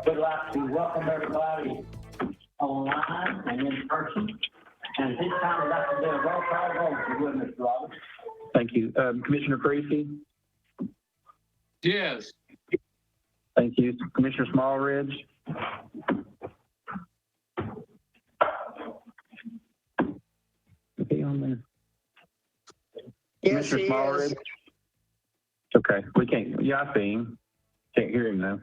would like to welcome everybody online and in person. And at this time, I'd like to do a roll call vote, if you would, Mr. Roberts. Thank you. Commissioner Creasy? Yes. Thank you. Commissioner Smallridge? Okay, on there. Yes, Commissioner he Smallridge? is. Okay, we can't, yeah, I see him. Can't hear him though.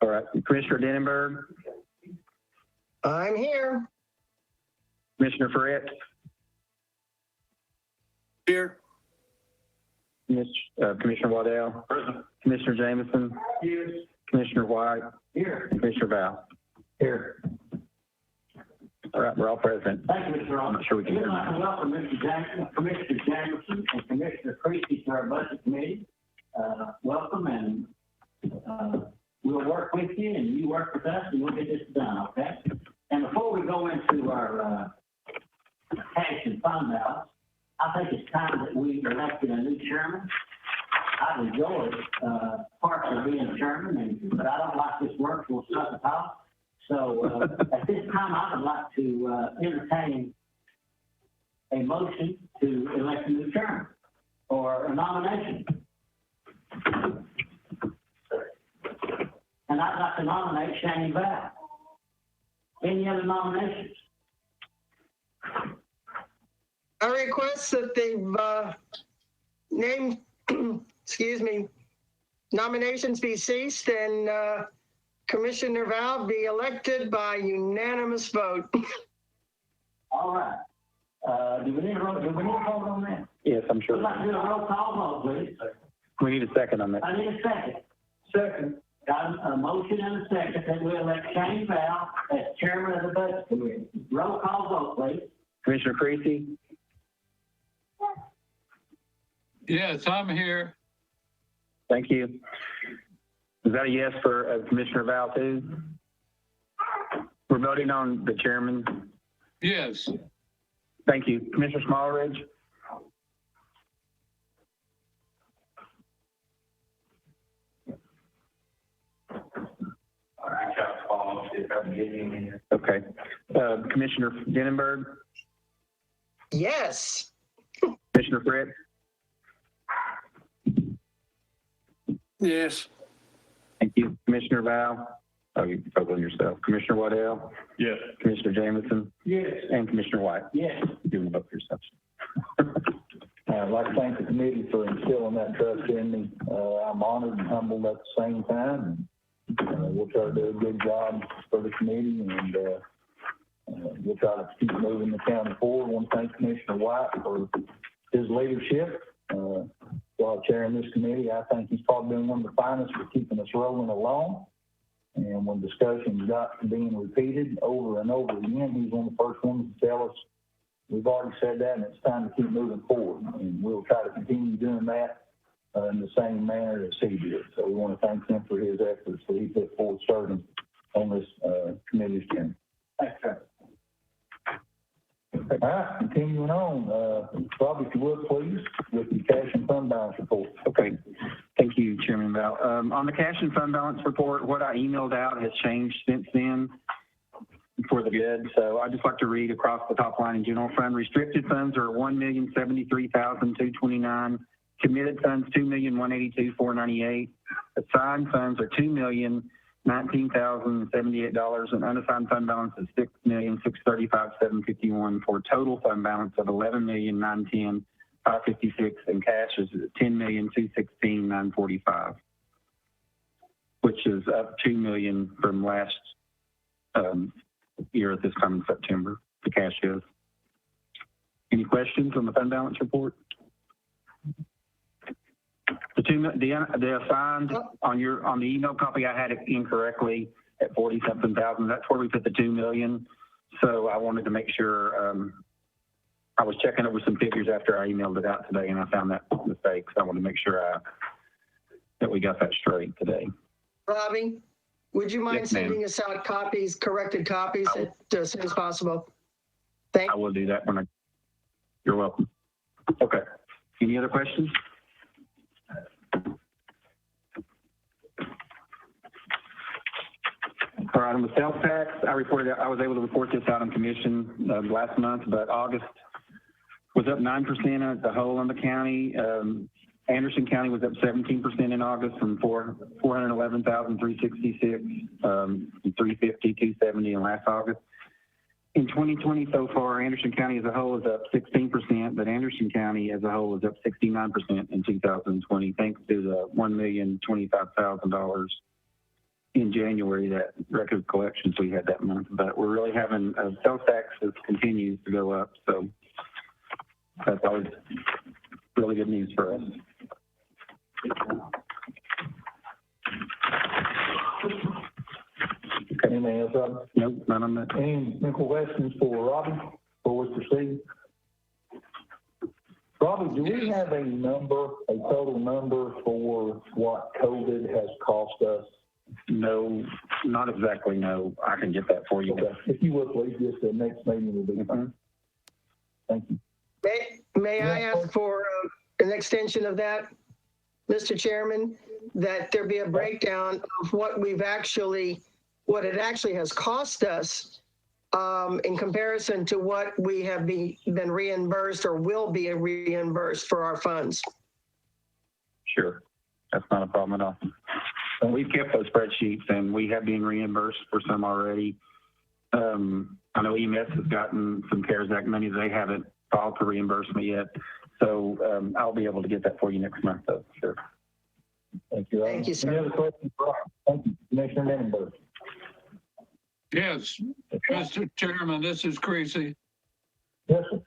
All right, Commissioner Denenberg? I'm here. Commissioner Fritz? Here. Commissioner Waddell? Present. Commissioner Jameson? Here. Commissioner White? Here. and Commissioner Val? Here. All right, we're all present. Thank you, Mr. I'm Roberts. not sure we can We'd hear like him. to welcome Commissioner Jamerson and Commissioner Creasy to our budget committee. Welcome, and we'll work with you, and you work with us, and we'll get this done, okay? And before we go into our cash and fund balance, I think it's time that we elected a new chairman. I've enjoyed parts of being chairman, but I don't like this work, we'll suck it off. So at this time, I would like to entertain a motion to elect a new chairman or a nomination. And I'd like to nominate Shane Val. Any other nominations? I request that the name, excuse me, nominations be ceased and Commissioner Val be elected by unanimous vote. All right. Do we need a vote on that? Yes, I'm We'd sure. like to do a roll call vote, please. We need a second on that. I need a second. Second. Got a motion and a second that we elect Shane Val as chairman of the budget committee. Roll call vote, please. Commissioner Creasy? Yes, I'm here. Thank you. Is that a yes for Commissioner Val too? We're voting on the chairman. Yes. Thank you. Commissioner Smallridge? All right, try to follow, see if I can get him in here. Okay. Commissioner Denenberg? Yes. Commissioner Fritz? Yes. Thank you. Commissioner Val? Oh, you can vote on yourself. Commissioner Waddell? Yes. Commissioner Jameson? Yes. And Commissioner White? Yes. You can vote for yourself. I'd like to thank the committee for instilling that trust in me. I'm honored and humbled at the same time. We'll try to do a good job for the committee, and we'll try to keep moving the county forward. I want to thank Commissioner White for his leadership while chairing this committee. I think he's probably been one of the finest for keeping us rolling along. And when discussions got to being repeated over and over again, he's one of the first ones to tell us, we've already said that, and it's time to keep moving forward. And we'll try to continue doing that in the same manner as he did. So we want to thank him for his efforts that he put forward serving on this committee's chairman. Thanks, sir. All right, continuing on, Robbie, if you would, please, with the cash and fund balance report. Okay. Thank you, Chairman Val. On the cash and fund balance report, what I emailed out has changed since then for the good. So I'd just like to read across the top line in general fund. Restricted funds are $1,073,229. Committed funds, $2,182,498. Assigned funds are $2,019,078, and unassigned fund balance is $6,635,751 for a total fund balance of $11,910,556, and cash is $10,216,945, which is up $2 million from last year at this time in September. The cash is. Any questions on the fund balance report? The assigned on the email copy, I had it incorrectly at 40-something thousand. That's where we put the $2 million. So I wanted to make sure, I was checking over some figures after I emailed it out today, and I found that mistake. So I wanted to make sure that we got that straight today. Robbie, would you mind Yes, ma'am. sending us out copies, corrected copies as soon as possible? I will do that when you're welcome. Okay. Any other questions? right, on the sales tax, I was able to report this out in commission last month, but August was up 9% as a whole in the county. Anderson County was up 17% in August from 411,366 to 350,270 in last August. In 2020 so far, Anderson County as a whole is up 16%, but Anderson County as a whole is up 69% in 2020, thanks to the $1,025,000 in January, that record collections we had that month. But we're really having sales tax that continues to go up, so that's always really good news for us. Anything else, Robbie? Nope, none on that. Any questions for Robbie before we proceed? Robbie, do we have a total number for what COVID has cost us? No, not exactly, no. I can get that for you. Okay. If you would, please, just the next meeting will be fine. Thank you. May I ask for an extension of that, Mr. Chairman, that there be a breakdown of what it actually has cost us in comparison to what we have been reimbursed or will be reimbursed for our funds? Sure, that's not a problem at all. We've kept those spreadsheets, and we have been reimbursed for some already. I know EMS has gotten some CARES Act money. They haven't filed for reimbursement yet. So I'll be able to get that for you next month, though, sure. Thank you, Robbie. Thank you, sir. Any other questions for Robbie? Thank you. Commissioner Lindenberg. Yes, Mr. Chairman, this is Creasy. Yes, sir.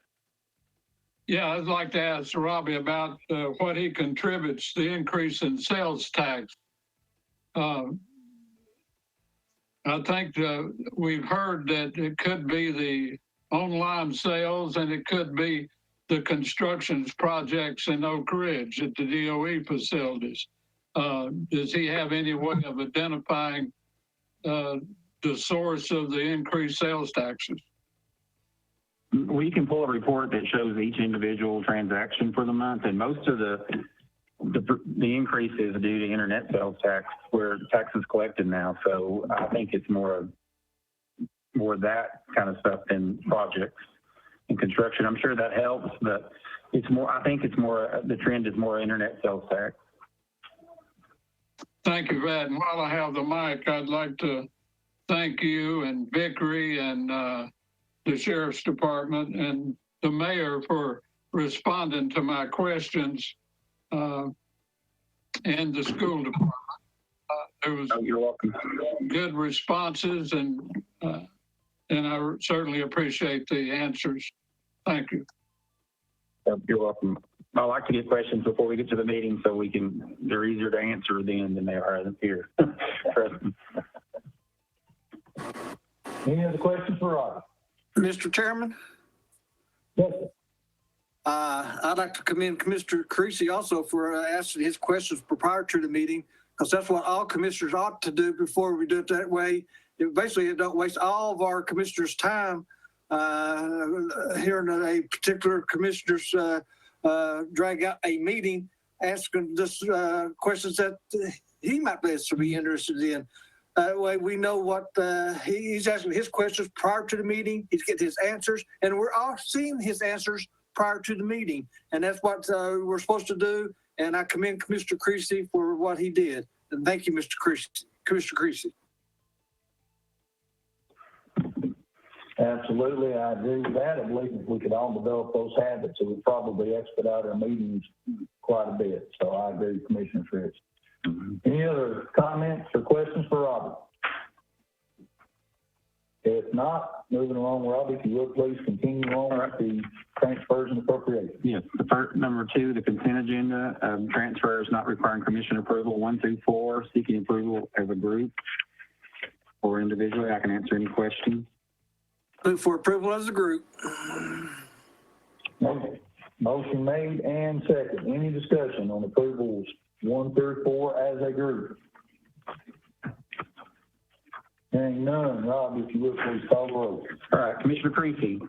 Yeah, I'd like to ask Robbie about what he contributes, the increase in sales tax. I think we've heard that it could be the online sales and it could be the construction projects in Oak Ridge at the DOE facilities. Does he have any way of identifying the source of the increased sales taxes? We can pull a report that shows each individual transaction for the month, and most of the increase is due to internet sales tax, where tax is collected now. So I think it's more of that kind of stuff than projects and construction. I'm sure that helps, but it's more. I think it's more. The trend is more internet sales tax. Thank you, Brad. And while I have the mic, I'd like to thank you and Vickery and the Sheriff's Department and the mayor for responding to my questions and the school department. There was You're welcome. good responses, and I certainly appreciate the answers. Thank you. You're welcome. I like to get questions before we get to the meeting so they're easier to answer then than they are here. Trust me. Any other questions for Robbie? Mr. Chairman, Yes, sir. I'd like to commend Commissioner Creasy also for asking his questions prior to the meeting, because that's what all commissioners ought to do before we do it that way. It don't waste all of our commissioners' time hearing a particular commissioner's drag out a meeting, asking just questions that he might be interested in. That way we know what he's asking his questions prior to the meeting. He's getting his answers, and we're all seeing his answers prior to the meeting. And that's what we're supposed to do. And I commend Commissioner Creasy for what he did. And thank you, Commissioner Creasy. Absolutely, I agree with that. I believe if we could all develop those habits, it would probably expedite our meetings quite a bit. So I agree with Commissioner Fritz. Any other comments or questions for Robbie? If not, moving along, Robbie, if you would please continue on with the transfers and appropriations. Yes, number 2, the consent agenda, transfers not requiring commission approval, 1 through 4, seeking approval as a group or individually. I can answer any questions. Move for approval as a group. Okay. Motion made and second. Any discussion on approvals 1 through 4 as a group? Hearing none, Rob, if you would please call the roll. All right, Commissioner Creasy.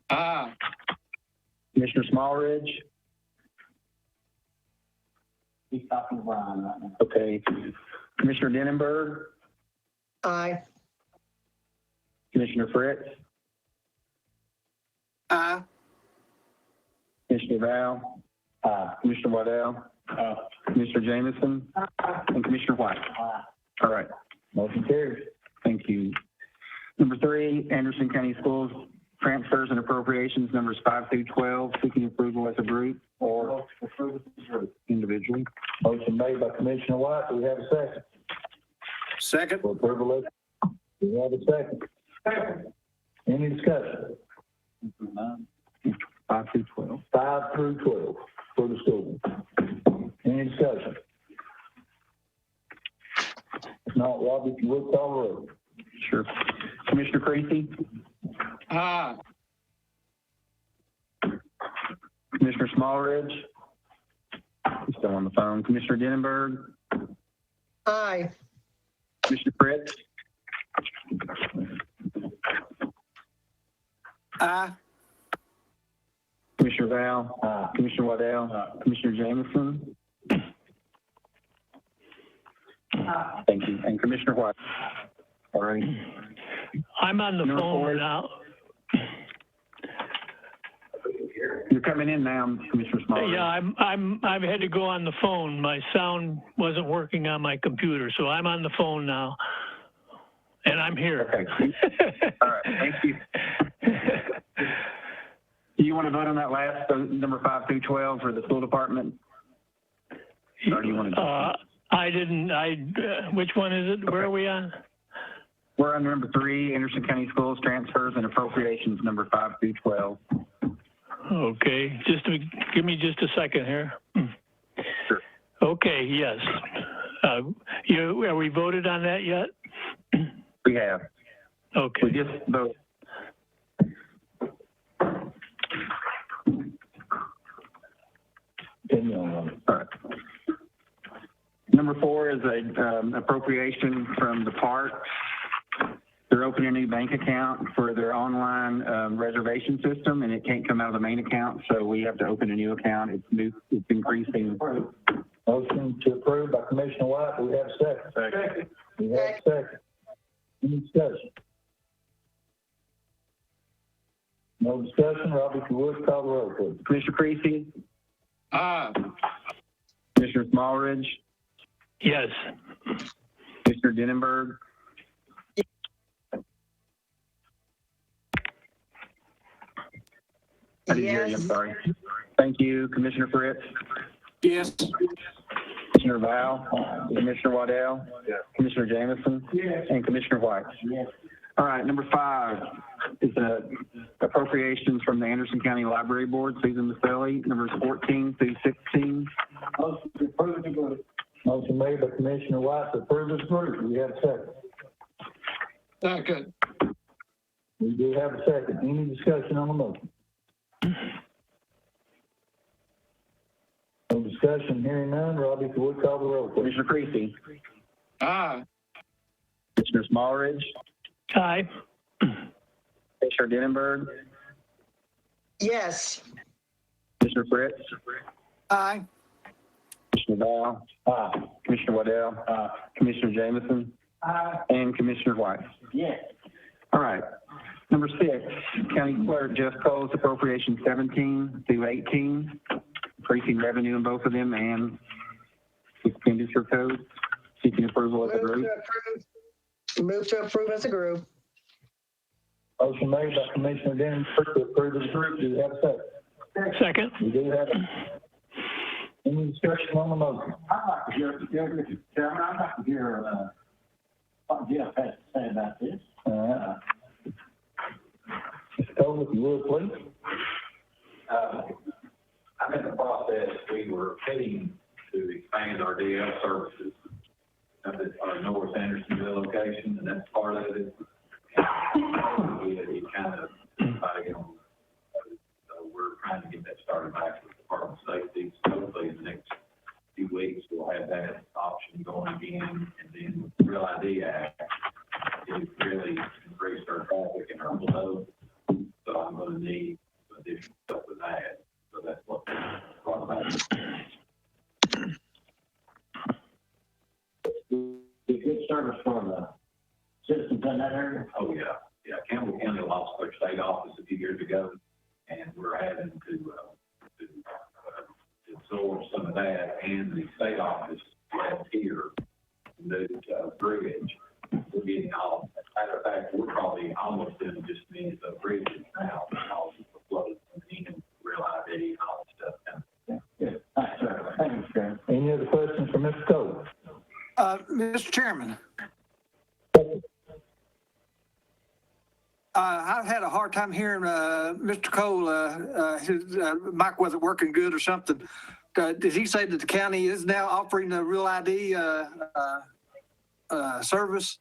Aye. Commissioner Smallridge. He's talking to Brian right now. Okay. Commissioner Denenberg. Aye. Commissioner Fritz, Aye. Commissioner Val, Commissioner Waddell, Commissioner Jameson, and Commissioner White. All right, Motion carries. thank you. Number 3, Anderson County Schools transfers and appropriations numbers 5 through 12, seeking approval as a group or individually. Motion made by Commissioner White. Do we have a second? Second. For approval of, do we have a second? Any discussion? 5 through 12. 5 through 12 for the school. Any discussion? If not, Robbie, if you would call the roll. Sure. Commissioner Creasy, Aye. Commissioner Smallridge, he's still on the phone. Commissioner Denenberg, Aye. Commissioner Fritz, Aye. Commissioner Val, Commissioner Waddell, Commissioner Jameson. Thank you. And Commissioner White. All right. I'm on the Number phone 4. now. You're coming in now, Commissioner Smallridge. Yeah, I've had to go on the phone. My sound wasn't working on my computer, so I'm on the phone now. And I'm here. Okay. All right. Thank you. Do you want to vote on that last, number 5 through 12 for the school department? Or do you want to? Which one is it? Where are we on? We're on number 3, Anderson County Schools transfers and appropriations number 5 through 12. Okay, give me just a second here. Sure. Okay, yes. Are we voted on that yet? We have. Okay. We just voted. Opinion on it. All right. Number 4 is a appropriation from the parks. They're opening a new bank account for their online reservation system, and it can't come out of the main account, so we have to open a new account. It's increasing. Motion to approve by Commissioner White. Do we have a second? Second. We have a second. Any discussion? No discussion. Robbie, if you would, call the roll, please. Commissioner Creasy, Aye. Commissioner Smallridge, Yes. Commissioner Denenberg, I didn't hear you, I'm Yes. sorry. Thank you, Commissioner Fritz, Yes. Commissioner Val, Commissioner Waddell, Commissioner Jameson, and Commissioner White. Yes. All right, number 5 is appropriations from the Anderson County Library Board, Susan Maselli, numbers 14 through 16. Motion to approve the group. Motion made by Commissioner White to approve this group. Do we have a second? Second. We do have a second. Any discussion on the motion? No discussion, hearing none. Robbie, if you would, call the roll, please. Commissioner Creasy, Aye. Commissioner Smallridge, Aye. Commissioner Denenberg, Yes. Commissioner Fritz, Aye. Commissioner Val, Commissioner Waddell, Commissioner Jameson, and Commissioner White. Yes. All right. Number 6, County Clerk Jeff Coles, appropriation 17 through 18, increasing revenue in both of them and expenditure code, seeking approval as a group. Move to approve as a group. Motion made by Commissioner Dennisburg to approve this group. Do we have a second? Second. We do have it. Any discussion on the motion? I'd like to hear, Mr. Chairman, I'd like to hear, what Jeff has to say about this. All right. Mr. Cole, if you would, please. I'm in the process, we were heading to expand our DL services up at our North Andersonville location, and that's part of it. We kind of, so we're trying to get that started back with the Department of Safety. So hopefully in the next few weeks, we'll have that option going again, and then with the Real ID Act, it really increased our traffic and our flow. So I'm gonna need additional stuff with that. So that's what we're about. Be good service for citizens in that area? Oh, yeah, yeah, Campbell County lost their state office a few years ago, and we're having to absorb some of that, and the state office left here, the bridge, we're getting off. As a matter of fact, we're probably almost doing just means the bridges now, because of the flood, and real ID and all that stuff. Good, thanks, sir. Thank you, Mr. Chairman. Any other questions for Mr. Cole? Mr. Chairman, I've had a hard time hearing, Mr. Cole, his, mic wasn't working good or something. Did he say that the county is now offering the Real ID, service?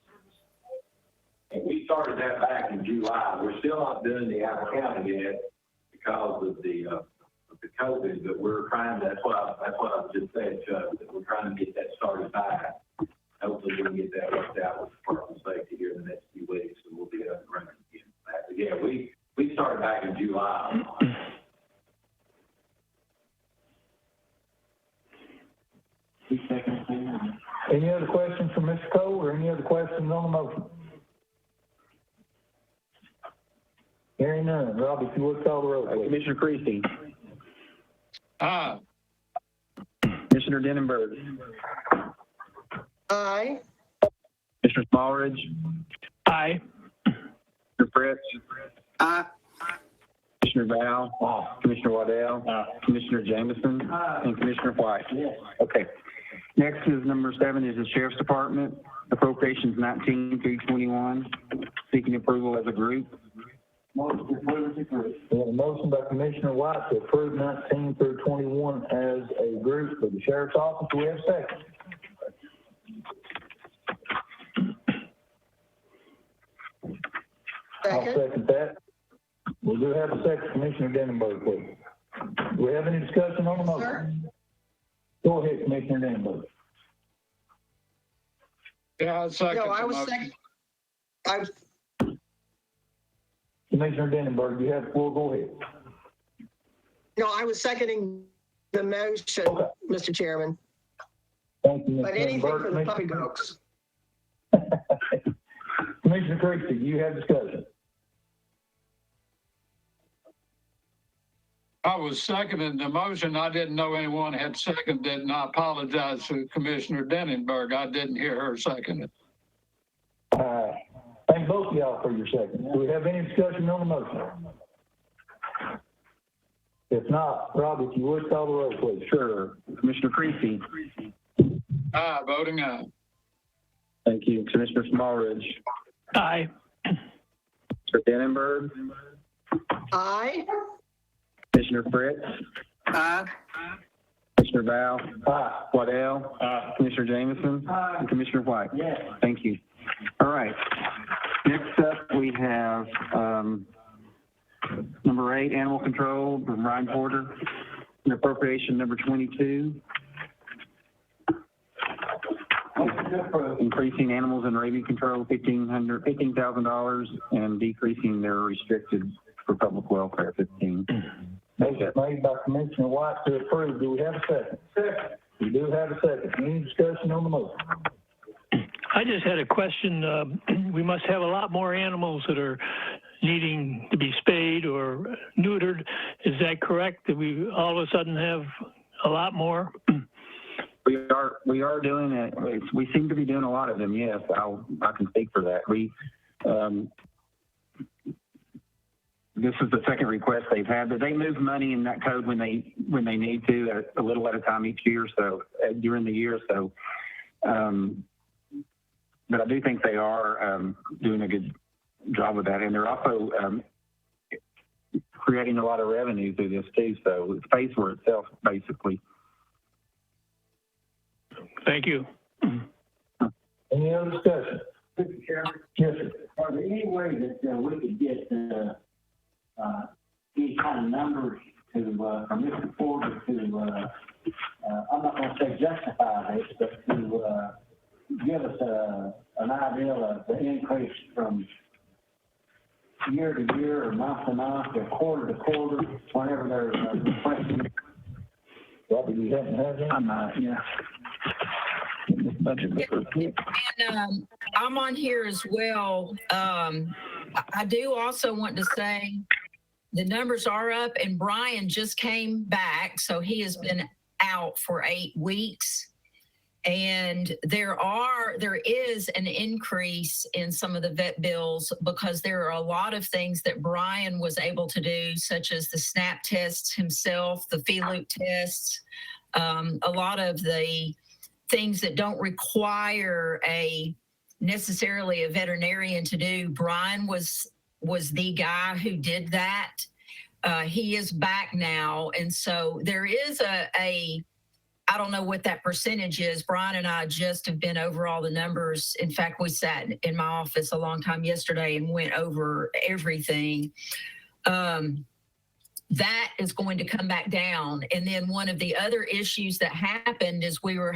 And we started that back in July. We're still not doing the Alabama yet because of the COVID, but we're trying, that's what I just said, Chuck, that we're trying to get that started back. Hopefully we can get that worked out with the Department of Safety here in the next few weeks, and we'll be up and running again. But yeah, we started back in July. Any other questions for Mr. Cole, or any other questions on the motion? Hearing none. Robbie, if you would call the roll, please. Commissioner Creasy, Aye. Commissioner Denenberg, Aye. Commissioner Smallridge, Aye. Commissioner Fritz, Aye. Commissioner Val, Commissioner Waddell, Commissioner Jameson, and Commissioner White. Yes. Okay. Next is number 7 is the Sheriff's Department, appropriations 19 through 21, seeking approval as a group. Motion to approve is approved. We have a motion by Commissioner White to approve 19 through 21 as a group for the sheriff's office. Do we have a second? I'll Second. second that. We do have a second. Commissioner Denenberg, please. Do we have any discussion on the motion? Go ahead, Commissioner Denenberg. Yeah, I second No, the I was motion. second. Commissioner Denenberg, you have the floor. Go ahead. No, I was seconding the motion, Okay. Mr. Chairman, Thank you, Mr. but anything Denenberg. for the puppy dogs. Commissioner Creasy, you have discussion. I was seconding the motion. I didn't know anyone had seconded it, and I apologize to Commissioner Denenberg. I didn't hear her second it. Thank both of y'all for your seconds. Do we have any discussion on the motion? If not, Rob, if you would call the roll, please. Sure. Commissioner Creasy. Aye, voting aye. Thank you. Commissioner Smallridge. Aye. Mr. Denenberg. Aye. Commissioner Fritz. Aye. Commissioner Val. Aye. Waddell. Commissioner Jameson. And Commissioner White. Yes. Thank you. All right. Next up, we have number 8, animal control from Ryan Porter, and appropriation number 22, Motion to approve. increasing animals and rabies control $15,000, and decreasing their restricted for public welfare 15. Motion made by Commissioner White to approve. Do we have a second? Second. We do have a second. Any discussion on the motion? I just had a question. We must have a lot more animals that are needing to be spayed or neutered. Is that correct? That we all of a sudden have a lot more? We are doing it. We seem to be doing a lot of them. Yes, I can speak for that. This is the second request they've had, but they move money in that code when they need to, a little at a time each year. So during the year, so. But I do think they are doing a good job with that, and they're also creating a lot of revenue through this too. So it pays for itself, basically. Thank you. Any other discussion? Mr. Chairman, Yes, sir. are there any way that we could get any kind of numbers to, from Mr. Porter to, I'm not gonna say justify this, but to, give us an idea of the increase from year to year or month to month or quarter to quarter, whenever there's a question. Robbie, do you happen to have that? I'm not, yeah. Budget. And I'm on here as well. I do also want to say the numbers are up, and Brian just came back, so he has been out for 8 weeks. And there is an increase in some of the vet bills because there are a lot of things that Brian was able to do, such as the SNAP tests himself, the FELUP tests, a lot of the things that don't require necessarily a veterinarian to do. Brian was the guy who did that. He is back now. And so there is I don't know what that percentage is. Brian and I just have been over all the numbers. In fact, we sat in my office a long time yesterday and went over everything. That is going to come back down. And then one of the other issues that happened is we were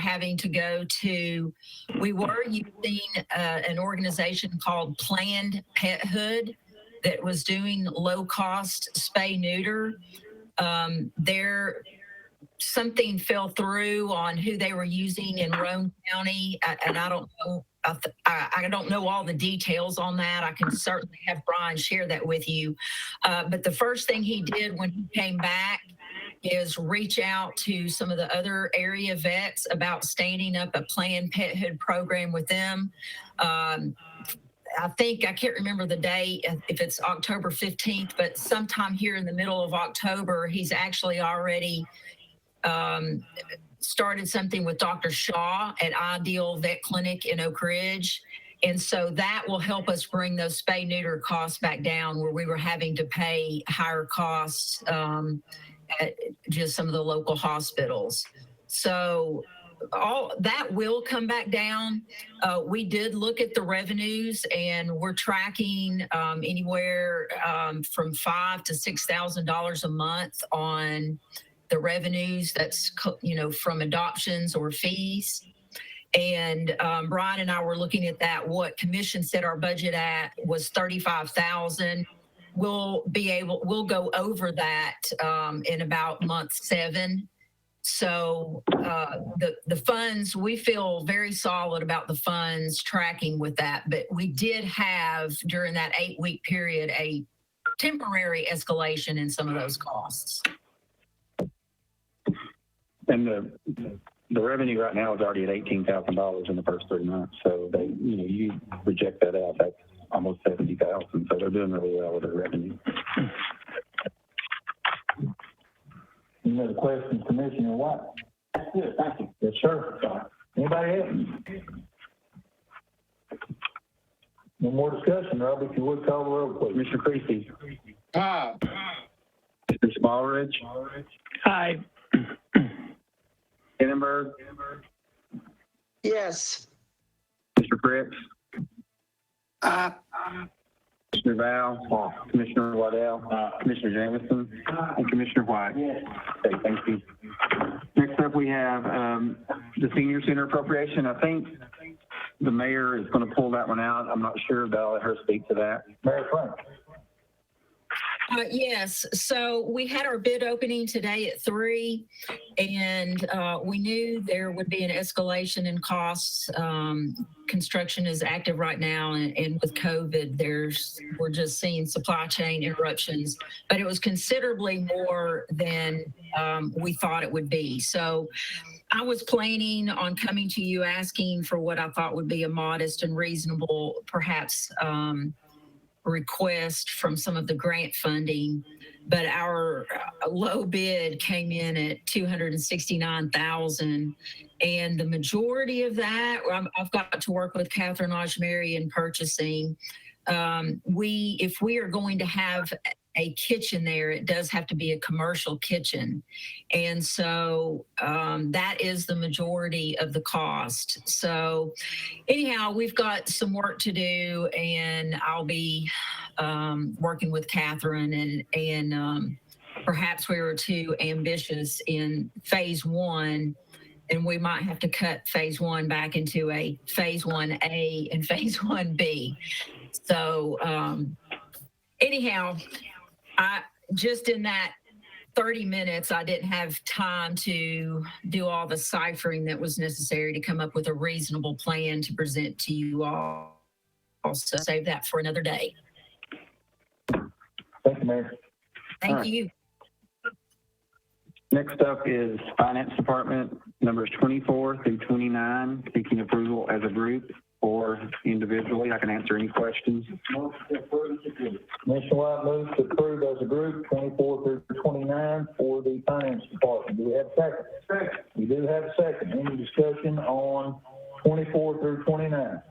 using an organization called Planned Pethood that was doing low cost spay neuter. Something fell through on who they were using in Roane County, and I don't know. I don't know all the details on that. I can certainly have Brian share that with you. But the first thing he did when he came back is reach out to some of the other area vets about standing up a Planned Pethood program with them. I can't remember the date, if it's October 15th, but sometime here in the middle of October, he's actually already started something with Dr. Shaw at Ideal Vet Clinic in Oak Ridge. And so that will help us bring those spay neuter costs back down where we were having to pay higher costs at just some of the local hospitals. So all that will come back down. We did look at the revenues, and we're tracking anywhere from $5,000 to $6,000 a month on the revenues that's, from adoptions or fees. And Brian and I were looking at that. What commission set our budget at was $35,000. We'll go over that in about month 7. So the funds, we feel very solid about the funds tracking with that. But we did have, during that 8-week period, a temporary escalation in some of those costs. And the revenue right now is already at $18,000 in the first 3 months. So you reject that out, that's almost $70,000. So they're doing really well with their revenue. Any other questions, Commissioner White? That's good, thank you. Yes, sir. Anybody else? No more discussion, Robbie, if you would call the roll, please. Commissioner Creasy. Aye. Mr. Smallridge. Aye. Hindenburg. Yes. Mr. Cripps. Commissioner Val. Commissioner Waddell. Commissioner Jamison. And Commissioner White. Yes. Okay, thank you. Next up, we have the senior center appropriation. I think the mayor is going to pull that one out. I'm not sure, but I'll let her speak to that. Mayor Frank. Yes, so we had our bid opening today at 3, and we knew there would be an escalation in costs. Construction is active right now, and with COVID, we're just seeing supply chain interruptions, but it was considerably more than we thought it would be. So I was planning on coming to you asking for what I thought would be a modest and reasonable, perhaps, request from some of the grant funding, but our low bid came in at $269,000, and the majority of that, I've got to work with Catherine Ajmeri in purchasing. If we are going to have a kitchen there, it does have to be a commercial kitchen. And so that is the majority of the cost. So anyhow, we've got some work to do, and I'll be working with Catherine, and perhaps we were too ambitious in phase 1, and we might have to cut phase 1 back into a phase 1A and phase 1B. So anyhow, I just in that 30 minutes, I didn't have time to do all the ciphering that was necessary to come up with a reasonable plan to present to you all. Also, save that for another day. Thank you, Mayor. Thank right. you. Next up is Finance Department, numbers 24 through 29, seeking approval as a group or individually. I can answer any questions. Motion to approve as a group. Commissioner White moves to approve as a group 24 through 29 for the Finance Department. Do we have a second? Second. We do have a second. Any discussion on 24 through 29?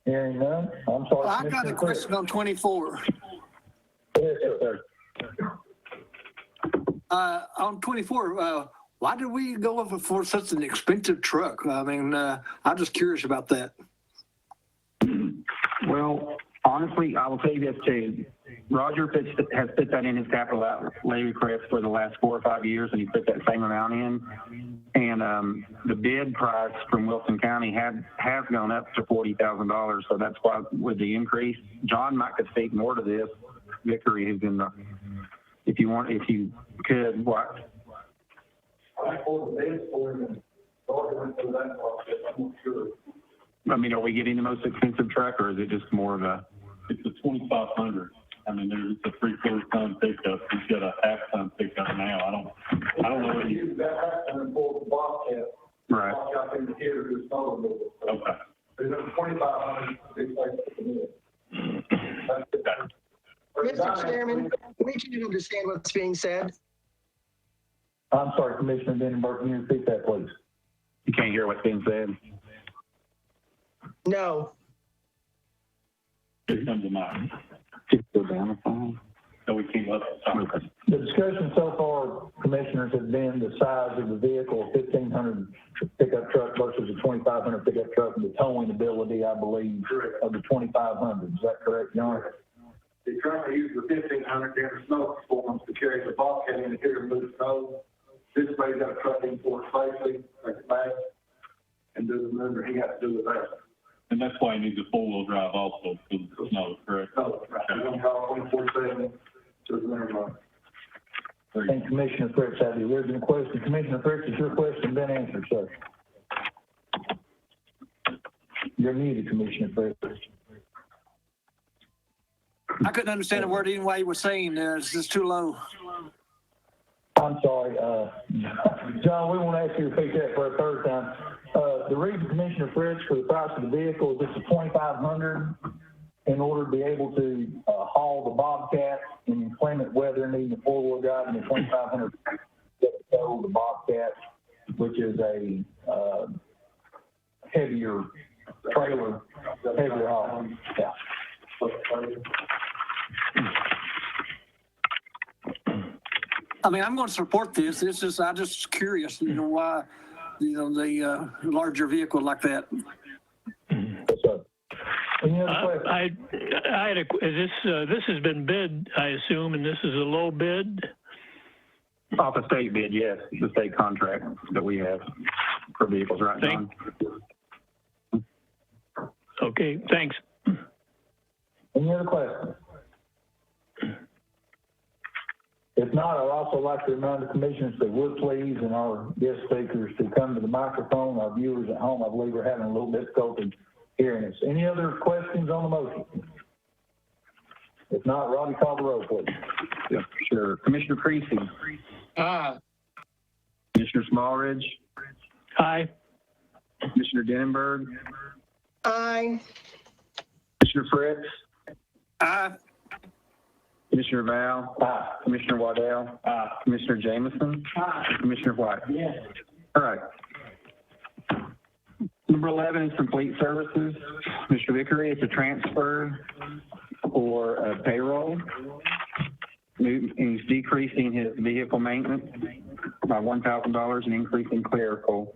Hearing none. I'm sorry. I got a Commissioner Fritz. question on 24. Yes, sir. On 24, why did we go over for such an expensive truck? I mean, I'm just curious about that. Well, honestly, I will tell you this too. Roger has put that in his capital outlay request for the last 4 or 5 years, and he put that same amount in. And the bid price from Wilson County has gone up to $40,000, so that's why with the increase. John might could speak more to this. Vickery is in the. If you could, what? I mean, are we getting the most expensive truck, or is it just more of a? It's a 2,500. I mean, there's a 3/4 ton pickup. He's got a half ton pickup now. I don't know what you. That happened for the Bobcat. Right. Bobcat in the theater is total. Okay. There's a 2,500, big place to commit. Mr. Chairman, we can understand what's being said. I'm sorry, Commissioner Denenberg, can you repeat that, please? You can't hear what's being said. No. It comes to mind. Just go down the phone. So we keep up. Okay. The discussion so far, Commissioners, has been the size of the vehicle, 1,500 pickup truck versus a 2,500 pickup truck, and the towing ability, I believe, of the 2,500. Is that correct, John? They currently use the 1,500 different snow performance to carry the Bobcat in here and move snow. This way, he's got a truck in for it safely, take it back, and do the maneuver he has to do with that. And that's why he needs a 4-wheel drive also, because of the snow, correct? So, we're gonna call 24/7 to the winter months. And Commissioner Fritz had the original question. Commissioner Fritz, has your question been answered, sir? You're muted, Commissioner Fritz. I couldn't understand a word anyway he was saying there. It's just too low. I'm sorry, John, we won't ask you to repeat that for a third time. The reason, Commissioner Fritz, for the price of the vehicle is it's a 2,500 in order to be able to haul the Bobcat in inclement weather, needing a 4-wheel drive, and the 2,500 to tow the Bobcat, which is a heavier trailer, heavier haul. Yeah. I mean, I'm going to support this. I'm just curious, why, the larger vehicle like that. Yes, sir. Any other questions? I had this has been bid, I assume, and this is a low bid? Off the state bid, yes, the state contract that we have for vehicles, right, John? Okay, thanks. Any other questions? If not, I'd also like to remind the commissioners that would please, and our guest speakers, to come to the microphone. Our viewers at home, I believe, are having a little difficulty hearing us. Any other questions on the motion? If not, Robbie, call the roll, please. Yeah, sure. Commissioner Creasy, Aye. Commissioner Smallridge, Aye. Commissioner Denenberg, Aye. Commissioner Fritz, Aye. Commissioner Val, Aye. Commissioner Waddell, Commissioner Jameson, Commissioner White. Yes. All right. Number 11 is complete services. Mr. Vickery, it's a transfer for payroll. He's decreasing his vehicle maintenance by $1,000 and increasing clerical.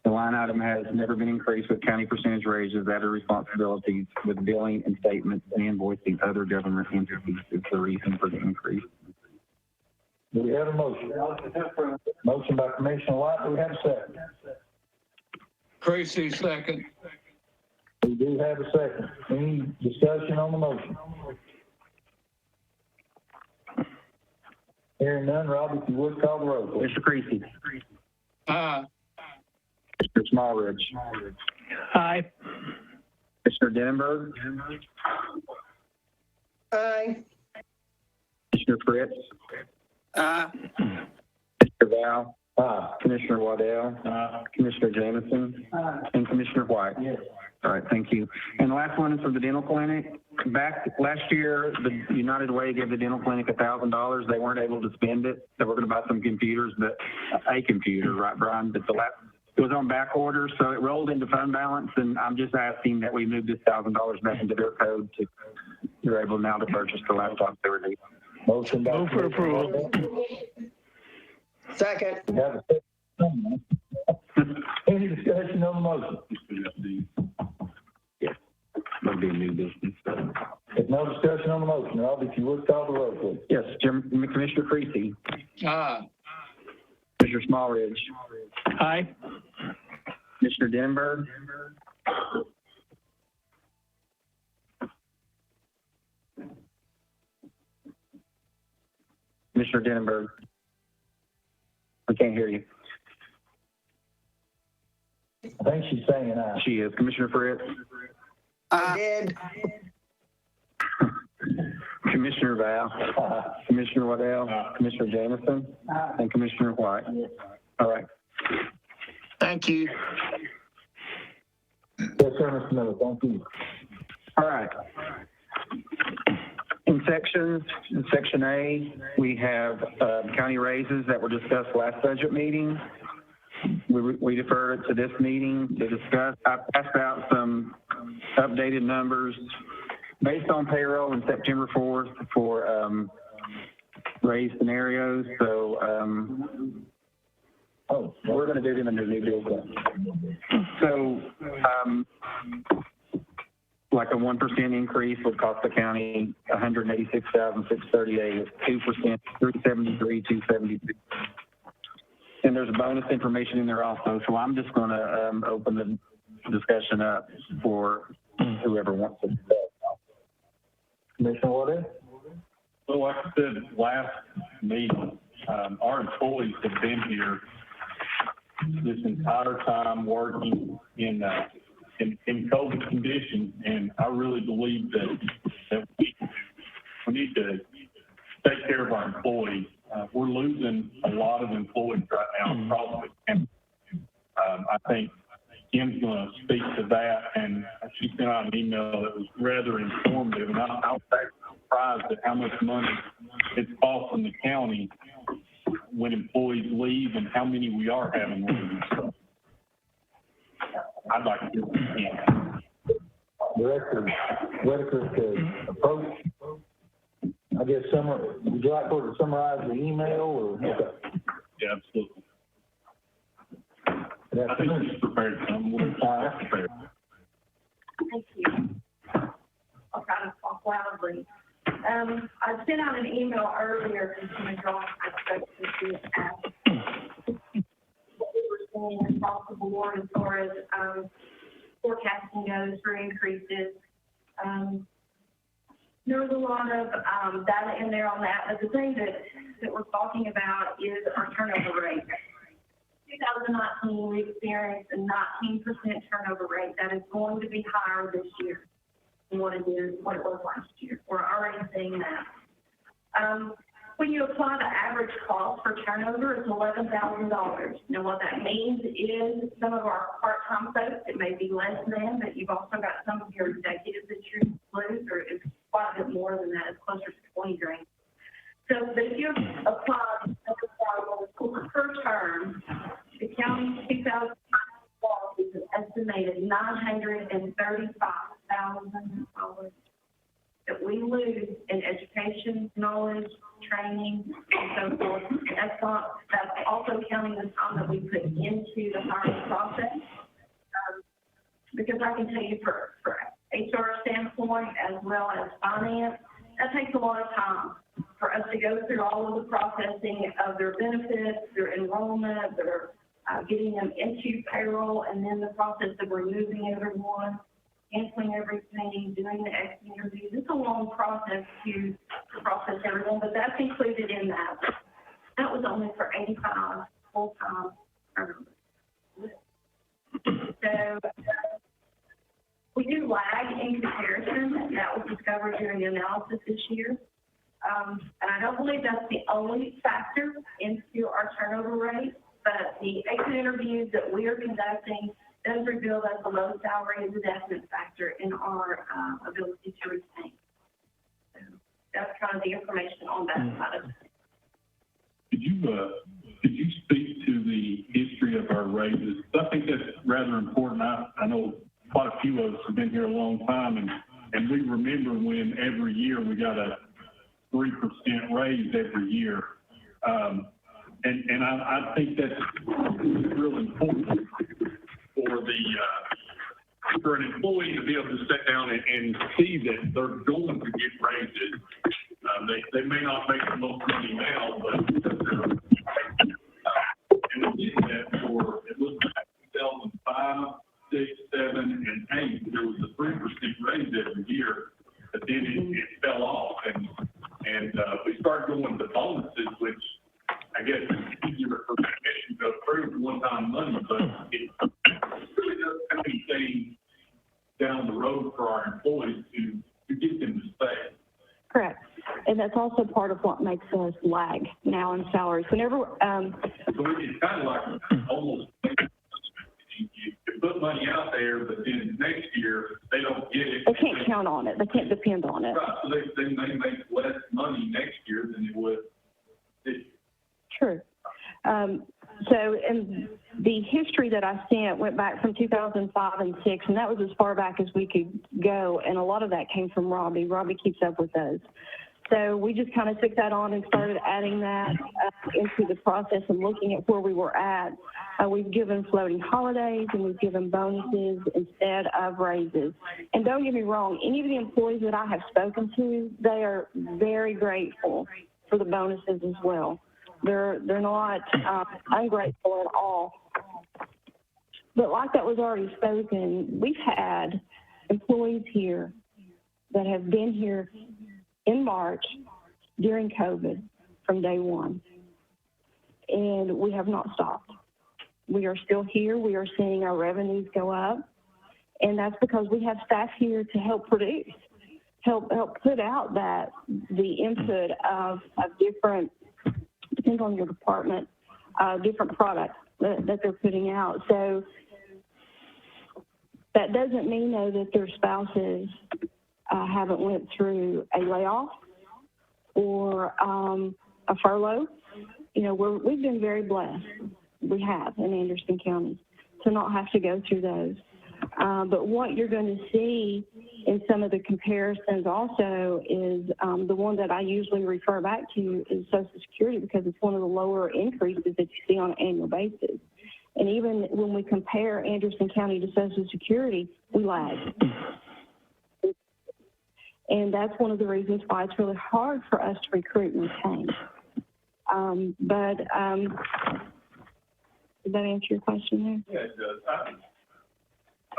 The line item has never been increased with county percentage raises, added responsibilities with billing and statements and invoicing other government entities is the reason for the increase. Do we have a motion? Motion by Commissioner White. Do we have a second? Creasy, second. We do have a second. Any discussion on the motion? Hearing none, Robbie, if you would call the roll, please. Mr. Creasy. Aye. Mr. Smallridge. Aye. Mr. Denenberg. Aye. Commissioner Fritz. Aye. Mr. Val. Aye. Commissioner Waddell. Commissioner Jameson. And Commissioner White. Yes. All right, thank you. And the last one is from the dental clinic. Back last year, the United Way gave the dental clinic $1,000. They weren't able to spend it. They were going to buy some computers, but a computer, right, Brian? But it was on back order, so it rolled into fund balance, and I'm just asking that we move this $1,000 back into their code to, they're able now to purchase the laptops they were needing. Motion by Move for approval. Second. Have a second. Any discussion on the motion? That'll be a new business. If no discussion on the motion, Robbie, if you would call the roll, please. Yes, Commissioner Creasy. Aye. Commissioner Smallridge. Aye. Commissioner Denenberg. Commissioner Denenberg. I can't hear you. I think she's saying aye. She is. Commissioner Fritz. I did. Commissioner Val. Commissioner Waddell. Commissioner Jameson. And Commissioner White. All right. Thank you. Yes, sir, Mr. Miller, thank you. All right. In Section A, we have county raises that were discussed last budget meeting. We deferred it to this meeting to discuss. I passed out some updated numbers based on payroll in September 4th for raise scenarios. So we're going to do them in the new bill. So like a 1% increase would cost the county $186,638. 2%, $373,272. And there's bonus information in there also. So I'm just going to open the discussion up for whoever wants to. Commissioner Waddell? So like I said, last meeting, our employees have been here this entire time working in COVID conditions, and I really believe that we need to take care of our employees. We're losing a lot of employees right now across the country. I think Kim's going to speak to that, and she sent out an email that was rather informative, and I was actually surprised at how much money it's costing the county when employees leave and how many we are having leave. So I'd like to hear from Kim. Director Whitaker to approach, I guess, would you like her to summarize the email or? Yeah. Okay. Yeah, absolutely. Good I think afternoon. she's prepared. I'm prepared. Thank you. I'll try to talk loudly. I sent out an email earlier to some adults I spoke to asked what we were seeing across the board as far as forecasting goes for increases. There was a lot of data in there on that, but the thing that we're talking about is our turnover rate. 2019, we experienced a 19% turnover rate. That is going to be higher this year than what it was last year. We're already seeing that. When you apply the average cost for turnover, it's $11,000. Now, what that means is some of our part-time folks, it may be less than, but you've also got some of your executives that you lose, or it's quite a bit more than that. It's closer to 20 grand. So, but if you apply $11,000 per term, the county's 2000 loss is an estimated $935,000 that we lose in education, knowledge, training, and so forth. That's also counting the time that we put into the hiring process. Because I can tell you for HR standpoint as well as finance, that takes a lot of time for us to go through all of the processing of their benefits, their enrollment, their getting them into payroll, and then the process of removing everyone, canceling everything, doing the exit interviews. It's a long process to process everyone, but that's included in that. That was only for 85 full-time turnover. So we do lag in comparison. That was discovered during the analysis this year. And I don't believe that's the only factor into our turnover rate, but the exit interviews that we are conducting does reveal that the low salary is a definite factor in our ability to retain. So that's kind of the information on that side of it. Could you speak to the history of our raises? I think that's rather important. I know quite a few of us have been here a long time, and we remember when every year we got a 3% raise every year. And I think that's really important for an employee to be able to sit down and see that they're going to get raises. They may not make the most money now, but and we did that for, it looks like 2005, 6, 7, and 8. There was a 3% raise every year, but then it fell off, and we started going to bonuses, which I guess is easier for the commission to approve one-time money, but it really doesn't have anything down the road for our employees to get them to stay. Correct. And that's also part of what makes us lag now in salaries. Whenever, So it's kind of like almost, you put money out there, but then next year, they don't get it. they can't count on it. They can't depend on it. Right, so they may make less money next year than they would this year. True. So, and the history that I sent went back from 2005 and 6, and that was as far back as we could go, and a lot of that came from Robbie. Robbie keeps up with those. So we just kind of took that on and started adding that into the process and looking at where we were at. We've given floating holidays and we've given bonuses instead of raises. And don't get me wrong, any of the employees that I have spoken to, they are very grateful for the bonuses as well. They're not ungrateful at all. But like that was already spoken, we've had employees here that have been here in March during COVID from day one. And we have not stopped. We are still here. We are seeing our revenues go up. And that's because we have staff here to help produce, help put out that the input of different, depends on your department, different products that they're putting out. So that doesn't mean, though, that their spouses haven't went through a layoff or a furlough. You know, we've been very blessed. We have in Anderson County to not have to go through those. But what you're going to see in some of the comparisons also is the one that I usually refer back to is Social Security, because it's one of the lower increases that you see on an annual basis. And even when we compare Anderson County to Social Security, we lag. And that's one of the reasons why it's really hard for us to recruit and retain. Did that answer your question there? Yeah, it does.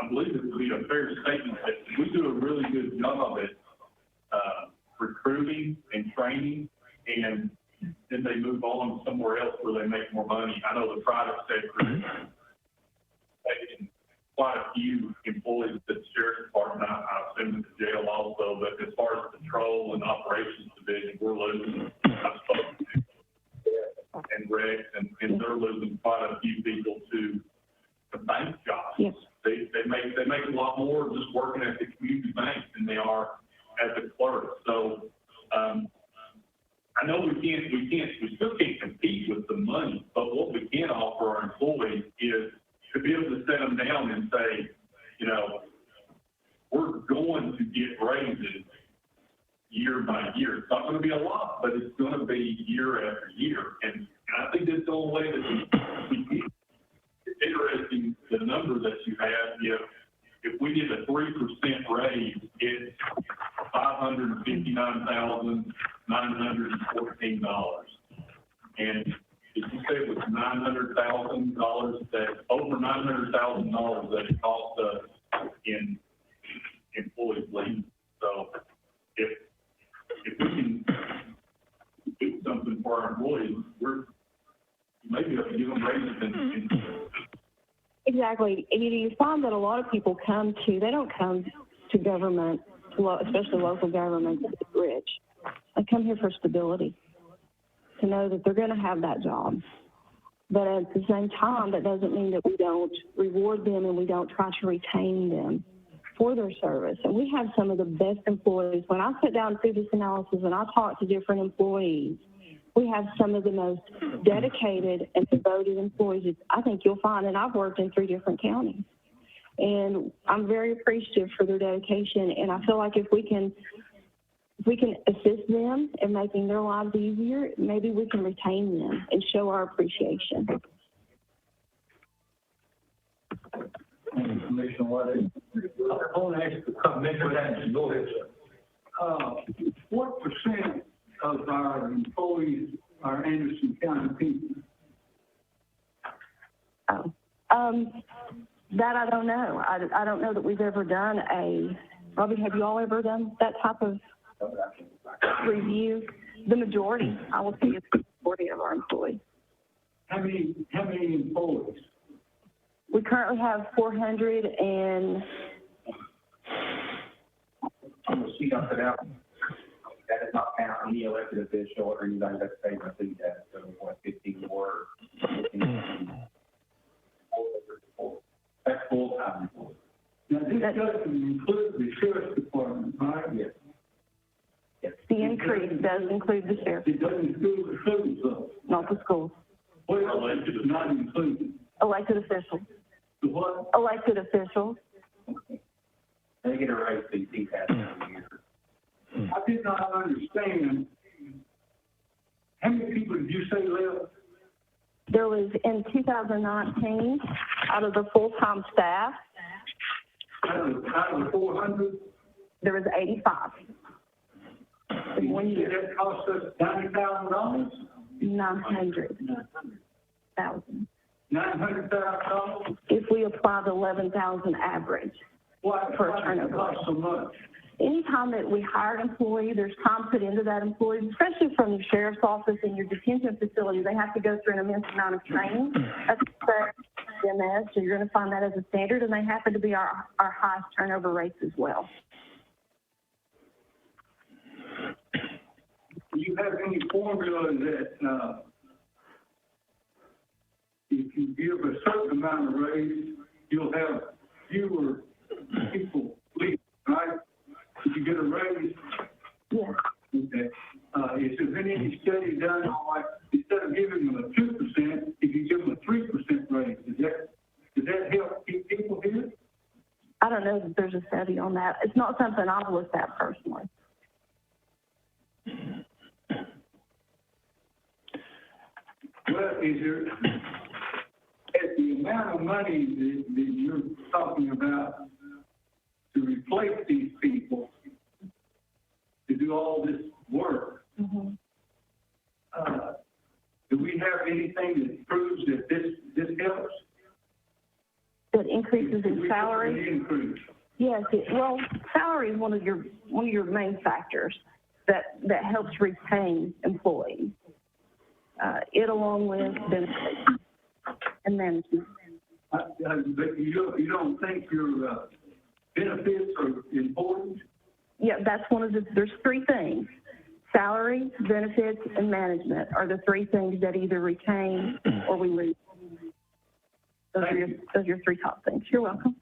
I believe it would be a fair statement that we do a really good job at recruiting and training, and then they move on somewhere else where they make more money. I know the private sector is taking quite a few employees at the sheriff's department. I assume at the jail also, but as far as patrol and operations division, we're losing. I've spoken to and Rex, and they're losing quite a few people to bank jobs. Yes. They make a lot more just working at the community bank than they are as a clerk. So I know we still can't compete with the money, but what we can offer our employees is to be able to sit them down and say, you know, we're going to get raises year by year. It's not going to be a lot, but it's going to be year after year. And I think that's the only way that we get. It's interesting, the number that you have, if we get a 3% raise, it's $559,914. And if you say it was $900,000, that's over $900,000 that it cost us in employees leave. So if we can do something for our employees, we're exactly. And you find that a lot of people they don't come to government, especially local government, to be rich. They come here for stability, to know that they're going to have that job. But at the same time, that doesn't mean that we don't reward them and we don't try to retain them for their service. And we have some of the best employees. When I sit down and do this analysis and I talk to different employees, we have some of the most dedicated and devoted employees I think you'll find, and I've worked in 3 different counties. And I'm very appreciative for their dedication, and I feel like if we can assist them in making their lives easier, maybe we can retain them and show our appreciation. Commissioner White. I want to ask a comment. Go ahead, sir. What percent of our employees are Anderson County people? That I don't know. I don't know that we've ever done Robbie, have you all ever done that type of review? The majority, I will say, is the majority of our employees. How many employees? We currently have 400 and... On the sheet I put out, that does not count any elected official or anybody that's paid my food tax, so 15 more. That's full-time employees. Now, this doesn't include the sheriff's department, right? Yes. Yes. The increase does include the sheriff, It doesn't include the schools, though. not the schools. What else is not included? Elected officials. The what? Elected officials. They get a raise, they have every year. I did not understand. How many people did you say left? There was, in 2019, out of the full-time staff, Out of the 400? there was 85. In 1 year, That cost us $90,000? 900,000. $900,000? If we apply the 11,000 average. Why For does it turnover. cost so much? Anytime that we hire an employee, there's time put into that employee, especially from the sheriff's office and your detention facility. They have to go through an immense amount of training. That's CMS, so you're going to find that as a standard, and they happen to be our highest turnover rates as well. Do you have any formula that, if you give a certain amount of raise, you'll have fewer people leave, right? If you get a raise, Yes. okay. Is there any study done on, like, instead of giving them a 2%, if you give them a 3% raise, does that help keep people here? I don't know that there's a study on that. It's not something I've looked at personally. Well, at the amount of money that you're talking about to replace these people, to do all this work, Mm-hmm. Do we have anything that proves that this helps? That increases in We salary? get an increase. Yes, well, salary is one of your main factors that helps retain employees. It along with benefits and management. But you don't think your benefits are important? Yeah, that's there's 3 things. Salary, benefits, and management are the 3 things that either retain or we lose. Those are your 3 top things. You're welcome.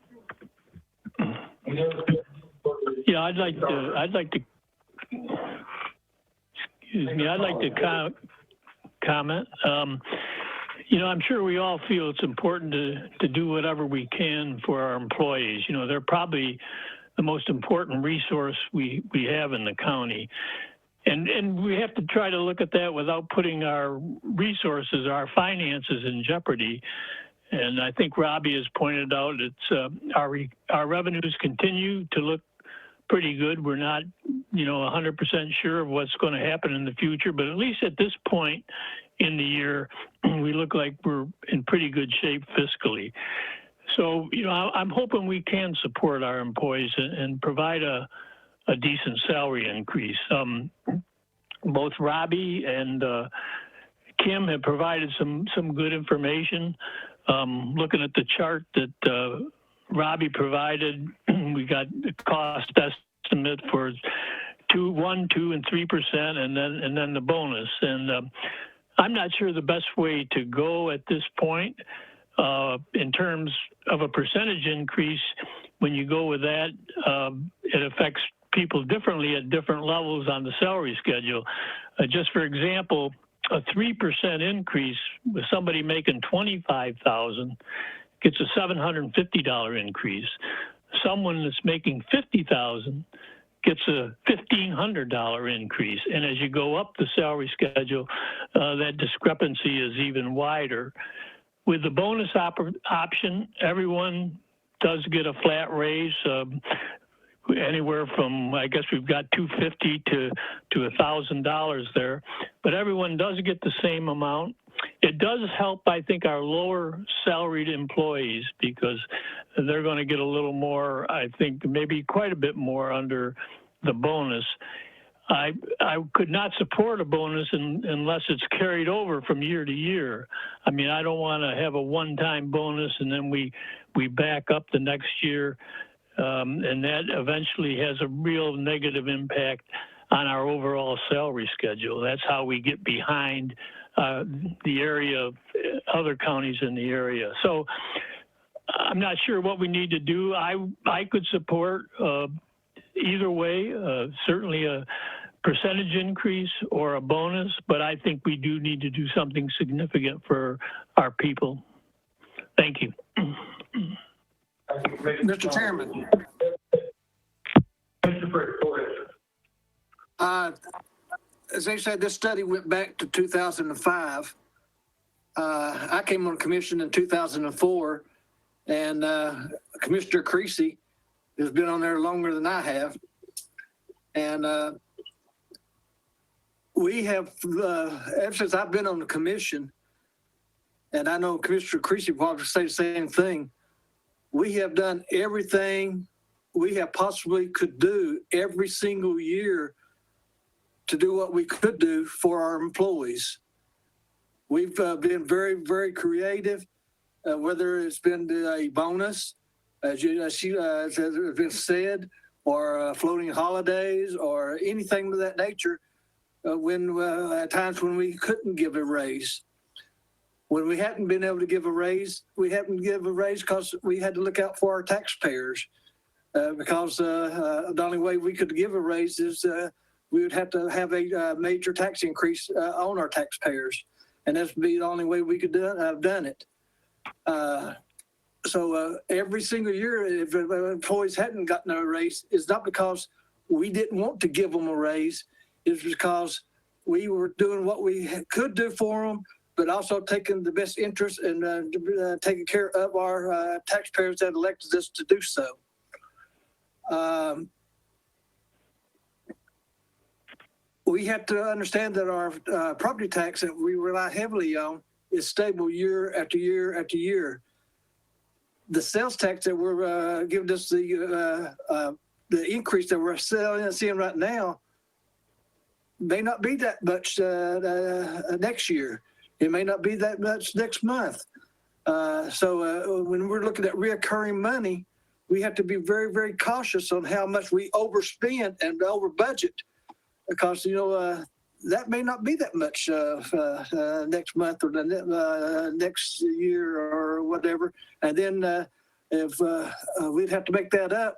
Yeah, I'd like to, excuse me, I'd like to comment. I'm sure we all feel it's important to do whatever we can for our employees. They're probably the most important resource we have in the county. And we have to try to look at that without putting our resources, our finances in jeopardy. And I think Robbie has pointed out it's our revenues continue to look pretty good. We're not, 100% sure of what's going to happen in the future, but at least at this point in the year, we look like we're in pretty good shape fiscally. So, I'm hoping we can support our employees and provide a decent salary increase. Both Robbie and Kim have provided some good information. Looking at the chart that Robbie provided, we got the cost estimate for 1%, 2%, and 3%, and then the bonus. And I'm not sure the best way to go at this point in terms of a percentage increase. When you go with that, it affects people differently at different levels on the salary schedule. Just for example, a 3% increase with somebody making $25,000 gets a $750 increase. Someone that's making $50,000 gets a $1,500 increase. And as you go up the salary schedule, that discrepancy is even wider. With the bonus option, everyone does get a flat raise, anywhere from, I guess we've got $250 to $1,000 there, but everyone does get the same amount. It does help, I think, our lower salaried employees because they're going to get a little more, I think, maybe quite a bit more under the bonus. I could not support a bonus unless it's carried over from year to year. I mean, I don't want to have a one-time bonus and then we back up the next year. And that eventually has a real negative impact on our overall salary schedule. That's how we get behind the area of other counties in the area. So I'm not sure what we need to do. I could support either way, certainly a percentage increase or a bonus, but I think we do need to do something significant for our people. Thank you. Mr. Chairman. Mr. Pritchett, go ahead. As they said, this study went back to 2005. I came on commission in 2004, and Commissioner Creasy has been on there longer than I have. And we have, ever since I've been on the commission, and I know Commissioner Creasy will probably say the same thing, we have done everything we have possibly could do every single year to do what we could do for our employees. We've been very, very creative, whether it's been a bonus, as has been said, or floating holidays, or anything of that nature, when at times when we couldn't give a raise. When we hadn't been able to give a raise, we hadn't give a raise because we had to look out for our taxpayers. Because the only way we could give a raise is we would have to have a major tax increase on our taxpayers. And that's be the only way we could have done it. So every single year, if employees hadn't gotten a raise, it's not because we didn't want to give them a raise. It's because we were doing what we could do for them, but also taking the best interest and taking care of our taxpayers that elected us to do so. We have to understand that our property tax that we rely heavily on is stable year after year after year. The sales tax that we're giving us the increase that we're seeing right now may not be that much next year. It may not be that much next month. So when we're looking at reoccurring money, we have to be very, very cautious on how much we overspend and over budget, because, you know, that may not be that much next month or the next year or whatever. And then if we'd have to make that up,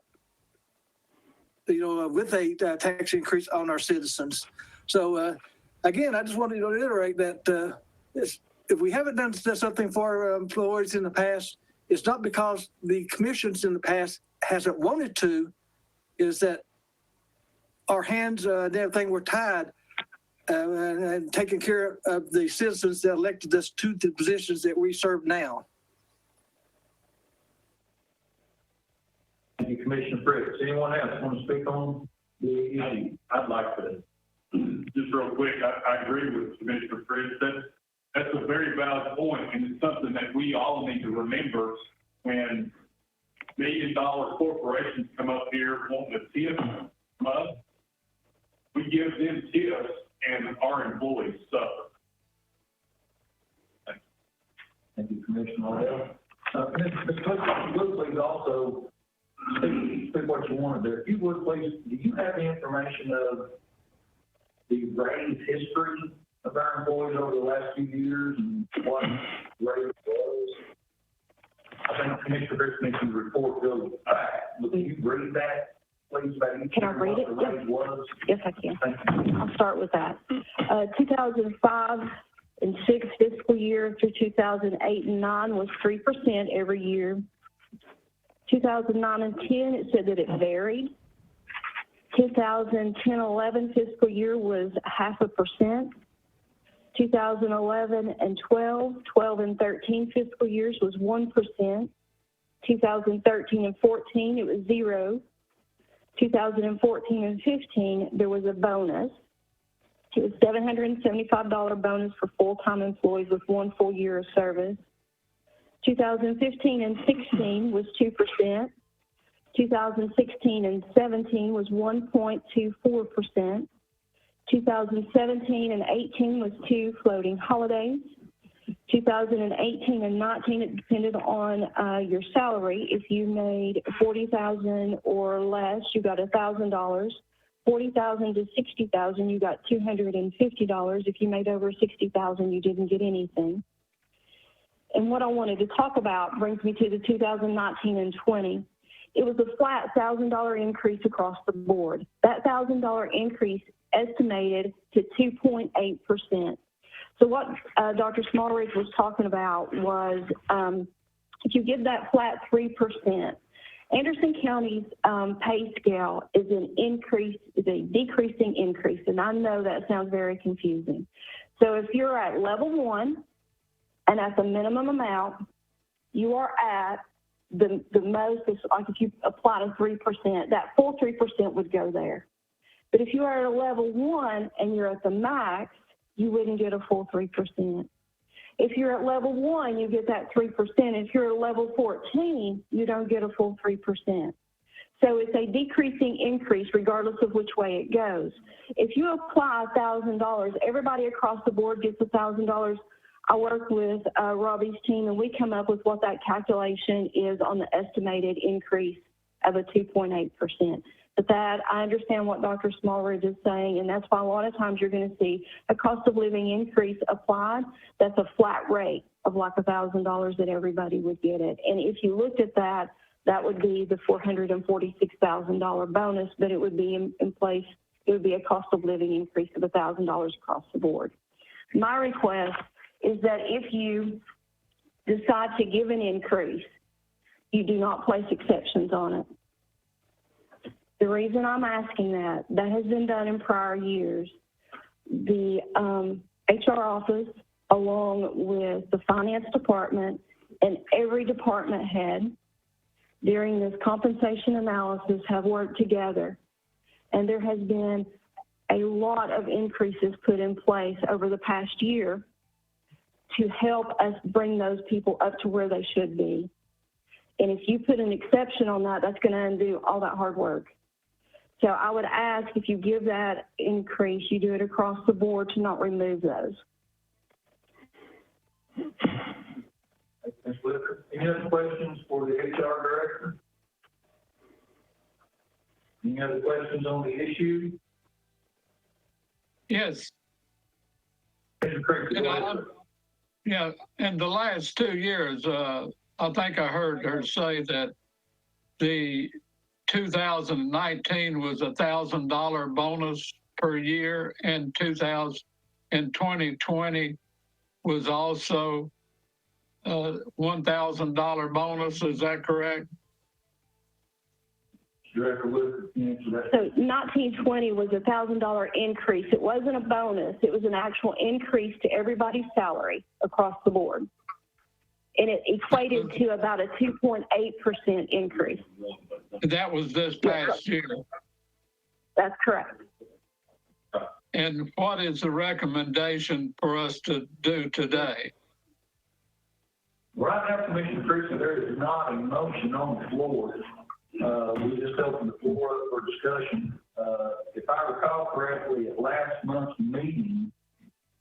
you know, with a tax increase on our citizens. So again, I just wanted to reiterate that if we haven't done something for our employees in the past, it's not because the commissions in the past hasn't wanted to, is that our hands and everything were tied and taking care of the citizens that elected us to the positions that we serve now. Thank you, Commissioner Pritchett. Anyone else want to speak on the issue? I'd like to, just real quick, I agree with Commissioner Pritchett. That's a very valid point, and it's something that we all need to remember when million-dollar corporations come up here wanting a tip from us. We give them tips, and our employees suffer. Thank you, Commissioner Odell. Mr. Cook, if you would please also speak what you wanted there. If you would please, do you have the information of the raise history of our employees over the last few years and what raise was? I think Commissioner Chris mentioned the report goes back. Will you read that, please? Can I read it? What the raise was? Yes, I can. Thank you. I'll start with that. 2005 and 6 fiscal year through 2008 and 9 was 3% every year. 2009 and 10, it said that it varied. 2010-11 fiscal year was 0.5%. 2011 and 12 and 13 fiscal years was 1%. 2013 and 14, it was 0. 2014 and 15, there was a bonus. It was $775 bonus for full-time employees with 1 full year of service. 2015 and 16 was 2%. 2016 and 17 was 1.24%. 2017 and 18 was 2 floating holidays. 2018 and 19, it depended on your salary. If you made $40,000 or less, you got $1,000. $40,000 to $60,000, you got $250. If you made over $60,000, you didn't get anything. And what I wanted to talk about brings me to the 2019 and 20. It was a flat $1,000 increase across the board. That $1,000 increase estimated to 2.8%. So what Dr. Smallridge was talking about was if you give that flat 3%, Anderson County's pay scale is a decreasing increase, and I know that sounds very confusing. So if you're at level 1 and at the minimum amount, you are at the most, like if you apply to 3%, that full 3% would go there. But if you are at a level 1 and you're at the max, you wouldn't get a full 3%. If you're at level 1, you get that 3%. If you're at level 14, you don't get a full 3%. So it's a decreasing increase regardless of which way it goes. If you apply $1,000, everybody across the board gets $1,000. I work with Robbie's team, and we come up with what that calculation is on the estimated increase of a 2.8%. But that, I understand what Dr. Smallridge is saying, and that's why a lot of times you're going to see a cost of living increase applied. That's a flat rate of like $1,000 that everybody would get it. And if you looked at that, that would be the $446,000 bonus, but it would be in place. It would be a cost of living increase of $1,000 across the board. My request is that if you decide to give an increase, you do not place exceptions on it. The reason I'm asking that has been done in prior years. The HR office, along with the finance department and every department head during this compensation analysis have worked together. And there has been a lot of increases put in place over the past year to help us bring those people up to where they should be. And if you put an exception on that, that's going to undo all that hard work. So I would ask if you give that increase, you do it across the board to not remove those. Ms. Whitaker, any other questions for the HR director? Any other questions on the issue? Yes. Mr. Creek, Yeah, in the last 2 years, I think I heard her say that the 2019 was $1,000 bonus per year, and 2020 was also $1,000 bonus. Is that correct? Director Whitaker, can you answer that? So 1920 was a $1,000 increase. It wasn't a bonus. It was an actual increase to everybody's salary across the board. And it equated to about a 2.8% increase. That was this past year. That's correct. And what is the recommendation for us to do today? Right now, Commissioner Creasy, there is not a motion on the floor. We just opened the floor up for discussion. If I recall correctly, at last month's meeting,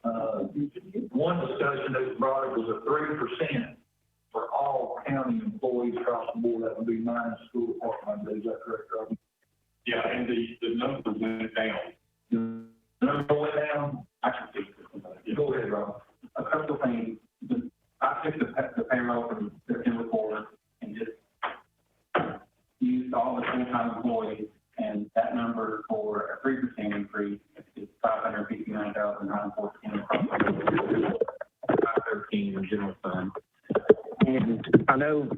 one discussion that was brought up was a 3%. behind the school department, is that correct, Robbie? Yeah, and the numbers went down. The number went down, I can fix it. Go ahead, Rob. A couple of things. I took the payroll from September 4th and just used all the full-time employees, and that number for a 3% increase is $559,914 across the board, 513 in the general fund. And I know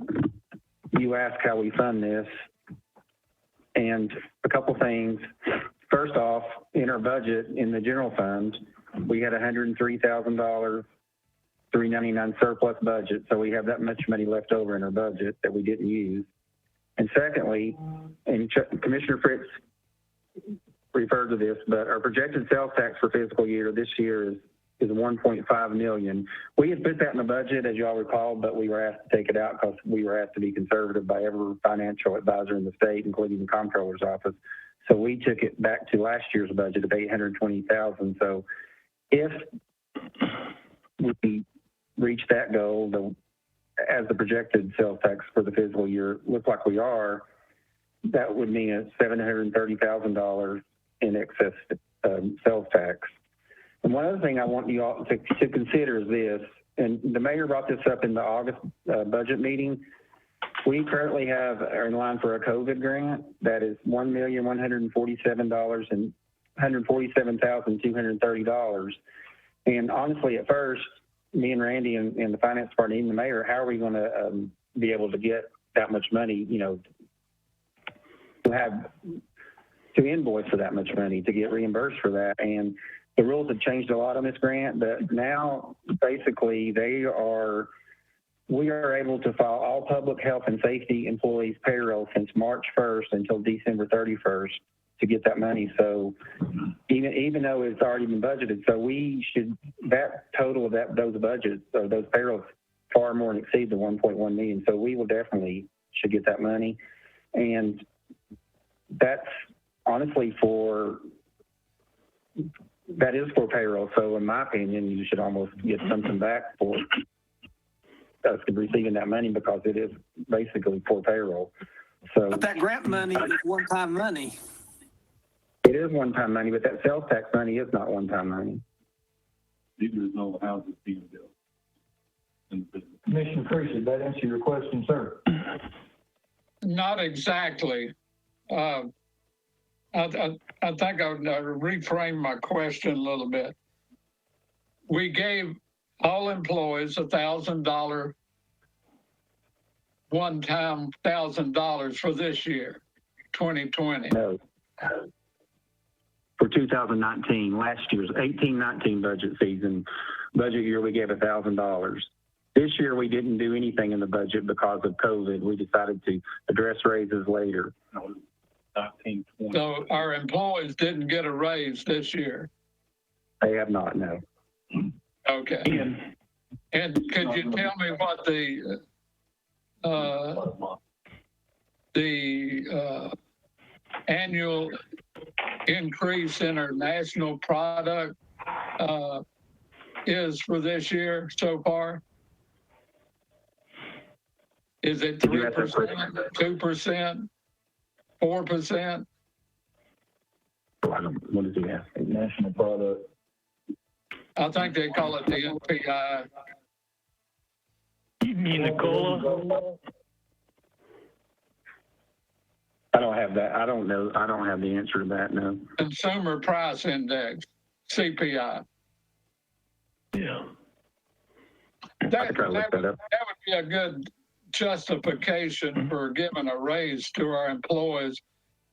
you asked how we fund this, and a couple things. First off, in our budget, in the general fund, we had $103,000, $399 surplus budget, so we have that much money left over in our budget that we didn't use. And secondly, and Commissioner Fritz referred to this, but our projected sales tax for fiscal year this year is 1.5 million. We had put that in the budget, as you all recall, but we were asked to take it out because we were asked to be conservative by every financial advisor in the state, including the comptroller's office. So we took it back to last year's budget of 820,000. So if we reach that goal, as the projected sales tax for the fiscal year looks like we are, that would mean a $730,000 in excess sales tax. And one other thing I want you all to consider is this, and the mayor brought this up in the August budget meeting. We currently are in line for a COVID grant that is $1,147,230. And honestly, at first, me and Randy and the finance department, even the mayor, how are we going to be able to get that much money, to invoice for that much money, to get reimbursed for that? And the rules have changed a lot on this grant, but now basically we are able to file all public health and safety employees' payroll since March 1st until December 31st to get that money. So even though it's already been budgeted, so that total of those budgets or those payrolls far more than exceed the 1.1 million. So we will definitely should get that money. And that's honestly that is for payroll. So in my opinion, you should almost get something back for us receiving that money because it is basically for payroll. So But that grant money is one-time money. it is one-time money, but that sales tax money is not one-time money. Neither is no houses being built in the business. Commissioner Creasy, did that answer your question, sir? Not exactly. I think I'll reframe my question a little bit. We gave all employees $1,000, one-time $1,000 for this year, 2020. No. For 2019, last year's 18-19 budget year, we gave $1,000. This year, we didn't do anything in the budget because of COVID. We decided to address raises later. 19, 20. So our employees didn't get a raise this year. They have not, no. Okay. And could you tell me what the annual increase in our national product is for this year so far? Is it 3%, 2%, 4%? What does he ask? National product. I think they call it the NPI. You mean the COLA? I don't have that. I don't know. I don't have the answer to that, no. Consumer Price Index, CPI. Yeah. I could try to look that up. That would be a good justification for giving a raise to our employees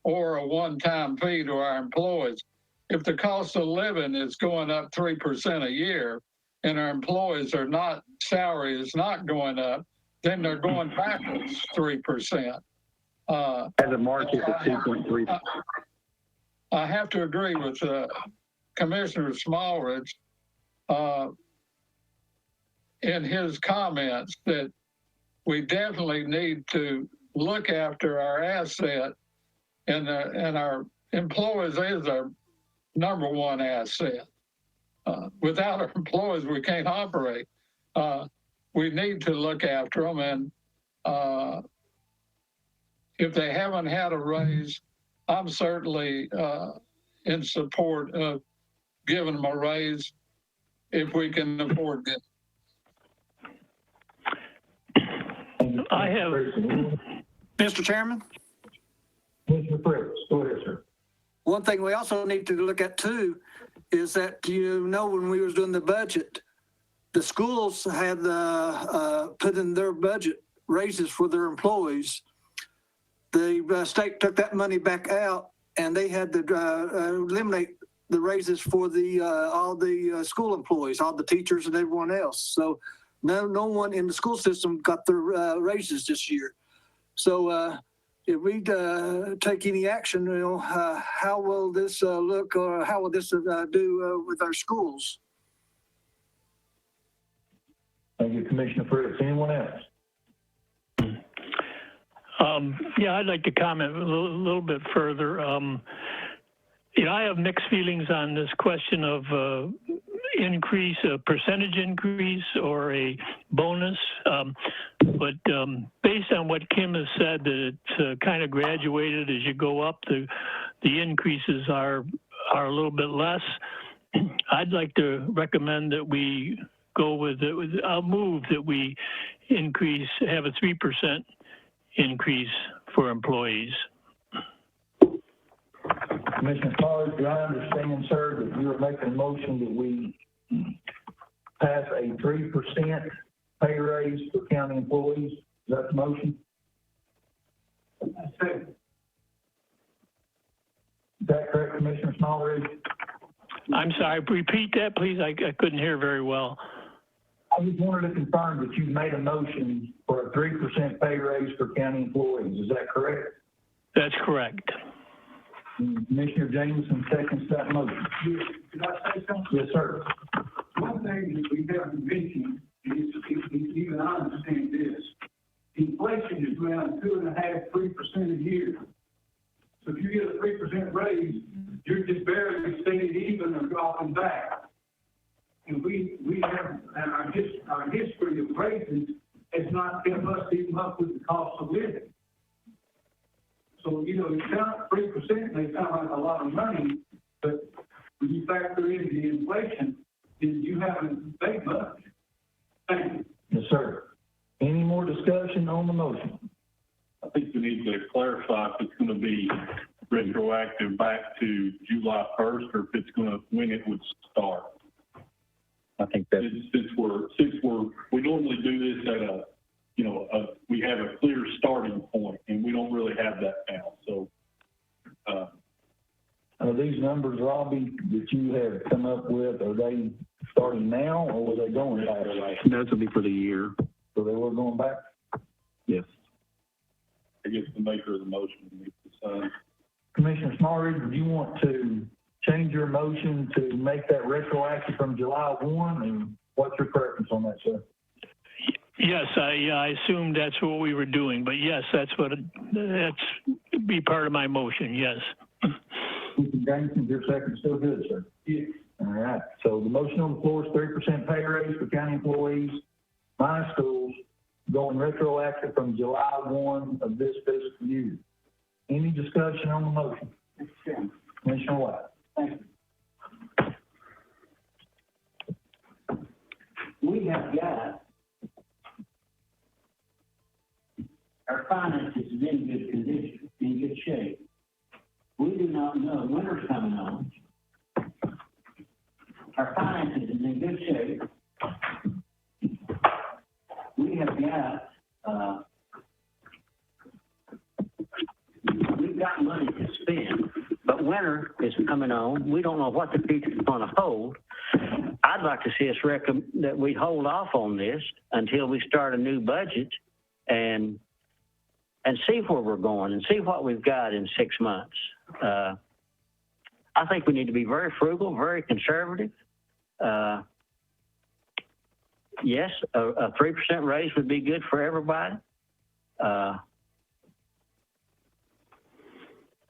or a one-time fee to our employees. If the cost of living is going up 3% a year and our employees salary is not going up, then they're going backwards 3%. As of March, it's at 2.3. I have to agree with Commissioner Smallridge in his comments that we definitely need to look after our asset, and our employees is our number one asset. Without our employees, we can't operate. We need to look after them, and if they haven't had a raise, I'm certainly in support of giving them a raise if we can afford it. I have, Mr. Chairman, Commissioner Fritz, go ahead, sir. one thing we also need to look at too is that, when we was doing the budget, the schools had put in their budget raises for their employees. The state took that money back out and they had to eliminate the raises for all the school employees, all the teachers and everyone else. So no one in the school system got their raises this year. So if we take any action, how will this look, or how will this do with our schools? Thank you, Commissioner Fritz. Anyone else? yeah, I'd like to comment a little bit further. I have mixed feelings on this question of increase, a percentage increase or a bonus. But based on what Kim has said, that it's kind of graduated as you go up, the increases are a little bit less. I'd like to recommend that we go with it. I'll move that we have a 3% increase for employees. Commissioner Collins, do I understand, sir, that you are making a motion that we pass a 3% pay raise for county employees? Is that the motion? Is that correct, Commissioner Smallridge? I'm sorry, repeat that, please. I couldn't hear very well. I just wanted to confirm that you made a motion for a 3% pay raise for county employees. Is that correct? That's correct. Commissioner Jameson seconds that motion. Yes, could I say something? Yes, sir. One thing that we haven't mentioned is, even I understand this, inflation is around 2.5%, 3% a year. So if you get a 3% raise, you're just barely staying even or dropping back. And we have, our history of raises has not kept us even up with the cost of living. So, it's not 3%, may sound like a lot of money, but when you factor in the inflation, then you haven't paid much. Thank you. Yes, sir. Any more discussion on the motion? I think we need to clarify if it's going to be retroactive back to July 1st or if it's going to, when it would start. I think that Since we normally do this at we have a clear starting point and we don't really have that now. So, Are these numbers, Robbie, that you have come up with, are they starting now or were they going back? those will be for the year. So they were going back? Yes. I guess the maker of the motion needs to sign. Commissioner Smallridge, do you want to change your motion to make that retroactive from July 1? And what's your preference on that, sir? Yes, I assumed that's what we were doing, but yes, that's be part of my motion, yes. Mr. Jameson, your second still good, sir? Yes. All right. So the motion on the floor is 3% pay raise for county employees, minus schools, going retroactive from July 1 of this fiscal year. Any discussion on the motion? Mr. Chairman, Commissioner White? thank you. We have got our finances is in good condition, in good shape. We do not know, winter's coming on. Our finances is in good shape. We have got, we've got money to spend, but winter is coming on. We don't know what the future is going to hold. I'd like to see us that we hold off on this until we start a new budget and see where we're going and see what we've got in 6 months. I think we need to be very frugal, very conservative. Yes, a 3% raise would be good for everybody. But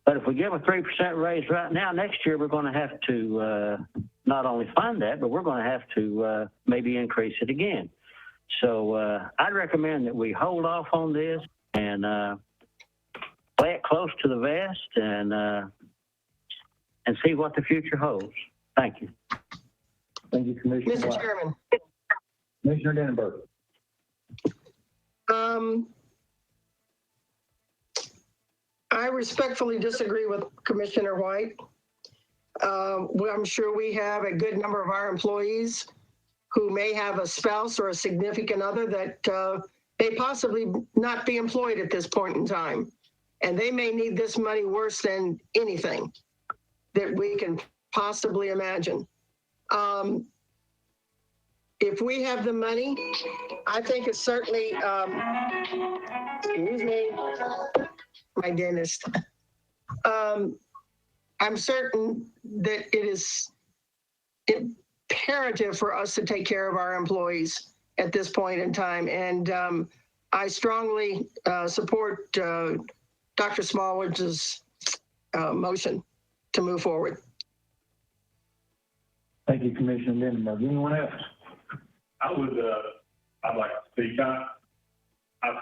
if we give a 3% raise right now, next year we're going to have to not only fund that, but we're going to have to maybe increase it again. So I'd recommend that we hold off on this and back close to the vest and see what the future holds. Thank you. Thank you, Commissioner Mr. White. Chairman, Commissioner Denenberg. I respectfully disagree with Commissioner White. I'm sure we have a good number of our employees who may have a spouse or a significant other that may possibly not be employed at this point in time. And they may need this money worse than anything that we can possibly imagine. If we have the money, I think it's certainly, excuse me, my dentist. I'm certain that it is imperative for us to take care of our employees at this point in time. And I strongly support Dr. Smallwood's motion to move forward. Thank you, Commissioner Denenberg. Anyone else? I'd like to speak. I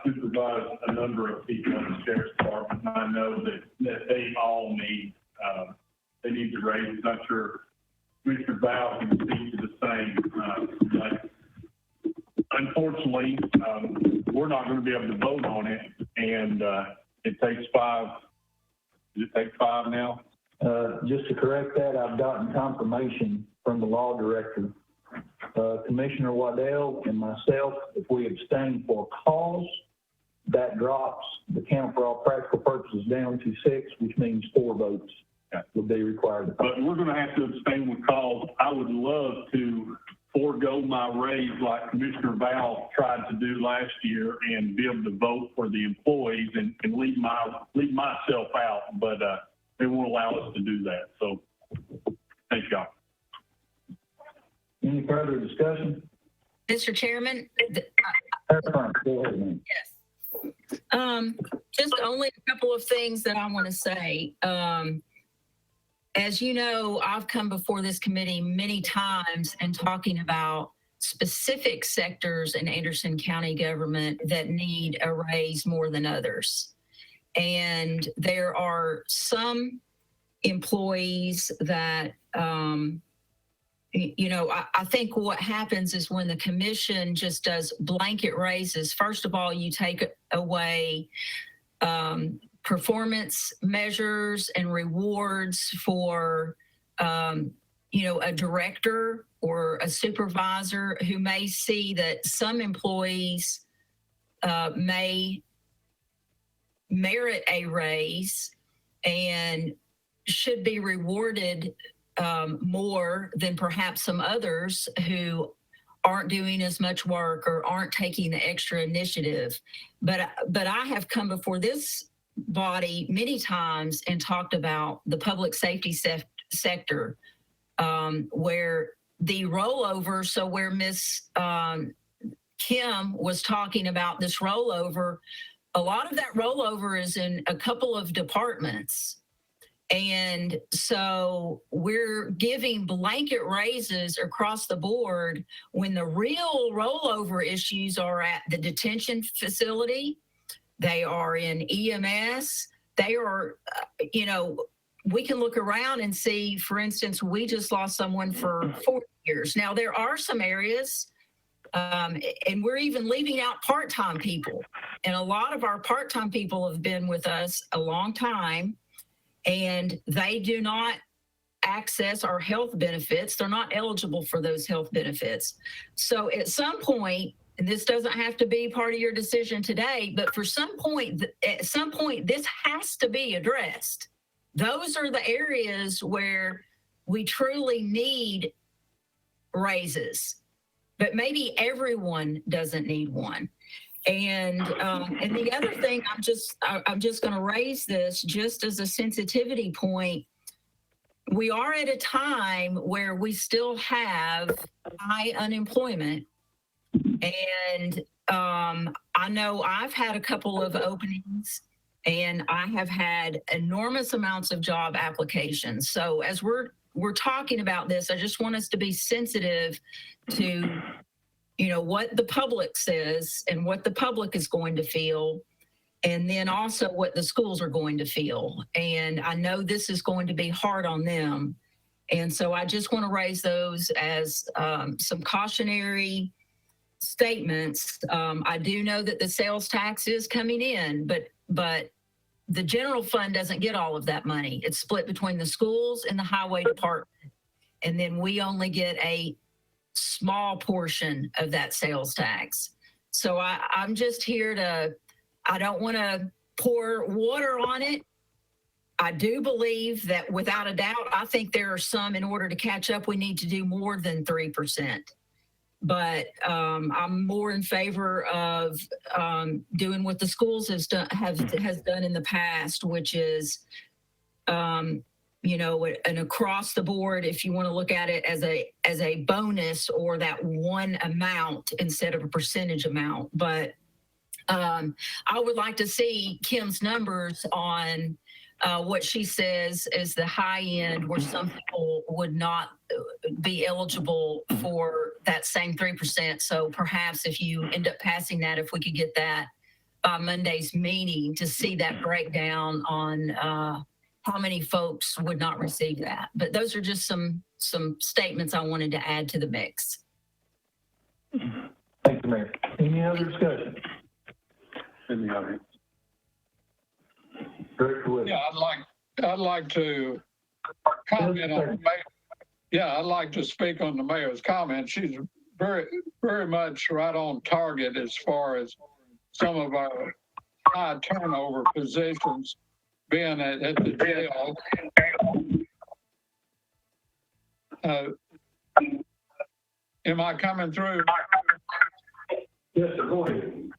supervise a number of people in the sheriff's department, and I know that they all need, they need the raises. I'm sure Mr. Val can speak to the same, but unfortunately, we're not going to be able to vote on it, and it takes 5. Does it take 5 now? Just to correct that, I've gotten confirmation from the law director. Commissioner Waddell and myself, if we abstain for cause, that drops the count for all practical purposes down to 6, which means 4 votes would be required. But we're going to have to abstain with cause. I would love to forego my raise like Commissioner Val tried to do last year and be able to vote for the employees and leave myself out, but they won't allow us to do that. So thank y'all. Any further discussion? Mr. Chairman? Go ahead, ma'am. Yes. Just only a couple of things that I want to say. As you know, I've come before this committee many times and talking about specific sectors in Anderson County government that need a raise more than others. And there are some employees that, I think what happens is when the commission just does blanket raises, first of all, you take away performance measures and rewards for, a director or a supervisor who may see that some employees may merit a raise and should be rewarded more than perhaps some others who aren't doing as much work or aren't taking the extra initiative. But I have come before this body many times and talked about the public safety sector, where the rollover, so where Ms. Kim was talking about this rollover, a lot of that rollover is in a couple of departments. And so we're giving blanket raises across the board when the real rollover issues are at the detention facility, they are in EMS, they are, we can look around and see, for instance, we just lost someone for 4 years. Now, there are some areas, and we're even leaving out part-time people. And a lot of our part-time people have been with us a long time, and they do not access our health benefits. They're not eligible for those health benefits. So at some point, and this doesn't have to be part of your decision today, but at some point, this has to be addressed. Those are the areas where we truly need raises, but maybe everyone doesn't need one. And the other thing, I'm just going to raise this just as a sensitivity point. We are at a time where we still have high unemployment, and I know I've had a couple of openings, and I have had enormous amounts of job applications. So as we're talking about this, I just want us to be sensitive to what the public says and what the public is going to feel. and then also what the schools are going to feel. And I know this is going to be hard on them. And so I just want to raise those as some cautionary statements. I do know that the sales tax is coming in, but the general fund doesn't get all of that money. It's split between the schools and the highway department. And then we only get a small portion of that sales tax. So I'm just here I don't want to pour water on it. I do believe that without a doubt, I think there are some, in order to catch up, we need to do more than 3%. But I'm more in favor of doing what the schools has done in the past, which is, you know, an across the board, if you want to look at it as a bonus or that one amount instead of a percentage amount. But I would like to see Kim's numbers on what she says is the high end, where some people would not be eligible for that same 3%. So perhaps if you end up passing that, if we could get that by Monday's meeting to see that breakdown on how many folks would not receive that. But those are just some statements I wanted to add to the mix. Thank you, Mayor. Any other discussion? In the audience. Director Whitaker. Yeah, I'd like to comment on the mayor. Yeah, I'd like to speak on the mayor's comment. She's very, very much right on target as far as some of our high turnover positions being at the jail. Am I coming through? Yes, sir, go ahead.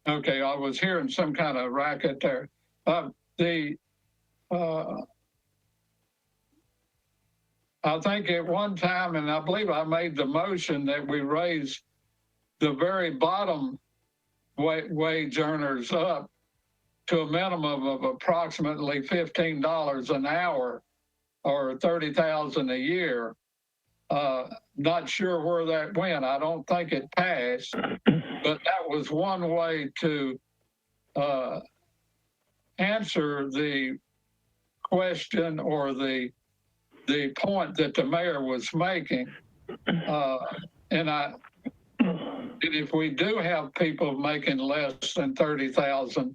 Okay, I was hearing some kind of racket there. I think at one time, and I believe I made the motion that we raise the very bottom wage earners up to a minimum of approximately $15 an hour or $30,000 a year. Not sure where that went. I don't think it passed, but that was one way to answer the question or the point that the mayor was making. And if we do have people making less than $30,000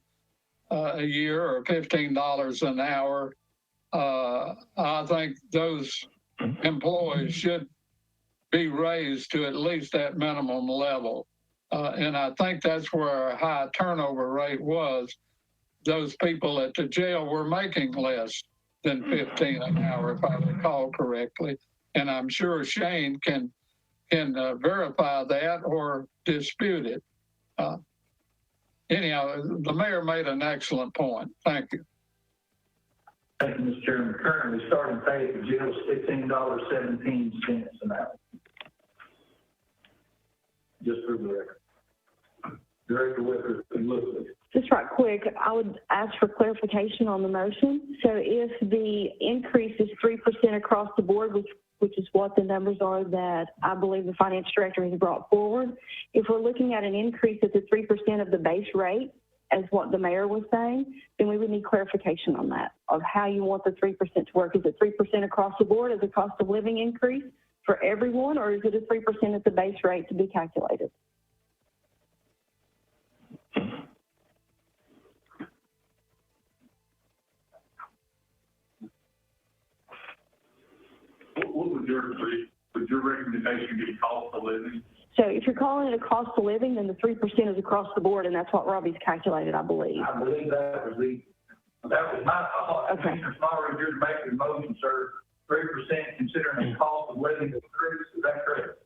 a year or $15 an hour, I think those employees should be raised to at least that minimum level. And I think that's where our high turnover rate was. Those people at the jail were making less than 15 an hour, if I recall correctly. And I'm sure Shane can verify that or dispute it. Anyhow, the mayor made an excellent point. Thank you. Thank you, Mr. Chairman. Currently, starting pay at the jail is $15.17 an hour. Just for the record. Director Whitaker, look at it. Just right quick, I would ask for clarification on the motion. So if the increase is 3% across the board, which is what the numbers are that I believe the finance director has brought forward, if we're looking at an increase at the 3% of the base rate, as what the mayor was saying, then we would need clarification on that, of how you want the 3% to work. Is it 3% across the board as a cost of living increase for everyone, or is it a 3% at the base rate to be calculated? What would your recommendation be, cost of living? So if you're calling it a cost of living, then the 3% is across the board, and that's what Robbie's calculated, I believe. I believe that was my thought. Okay. Commissioner Smallridge, you're making the motion, sir. 3% considering the cost of living increase, is that correct?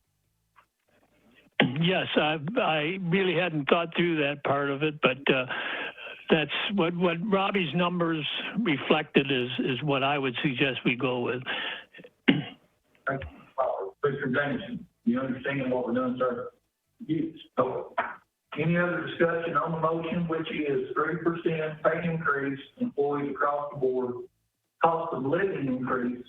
Yes, I really hadn't thought through that part of it, but that's what Robbie's numbers reflected is what I would suggest we go with. Thank you. Mr. Jameson, you understand what we're doing, sir? Yes. So, any other discussion on the motion, which is 3% pay increase, employees across the board, cost of living increase,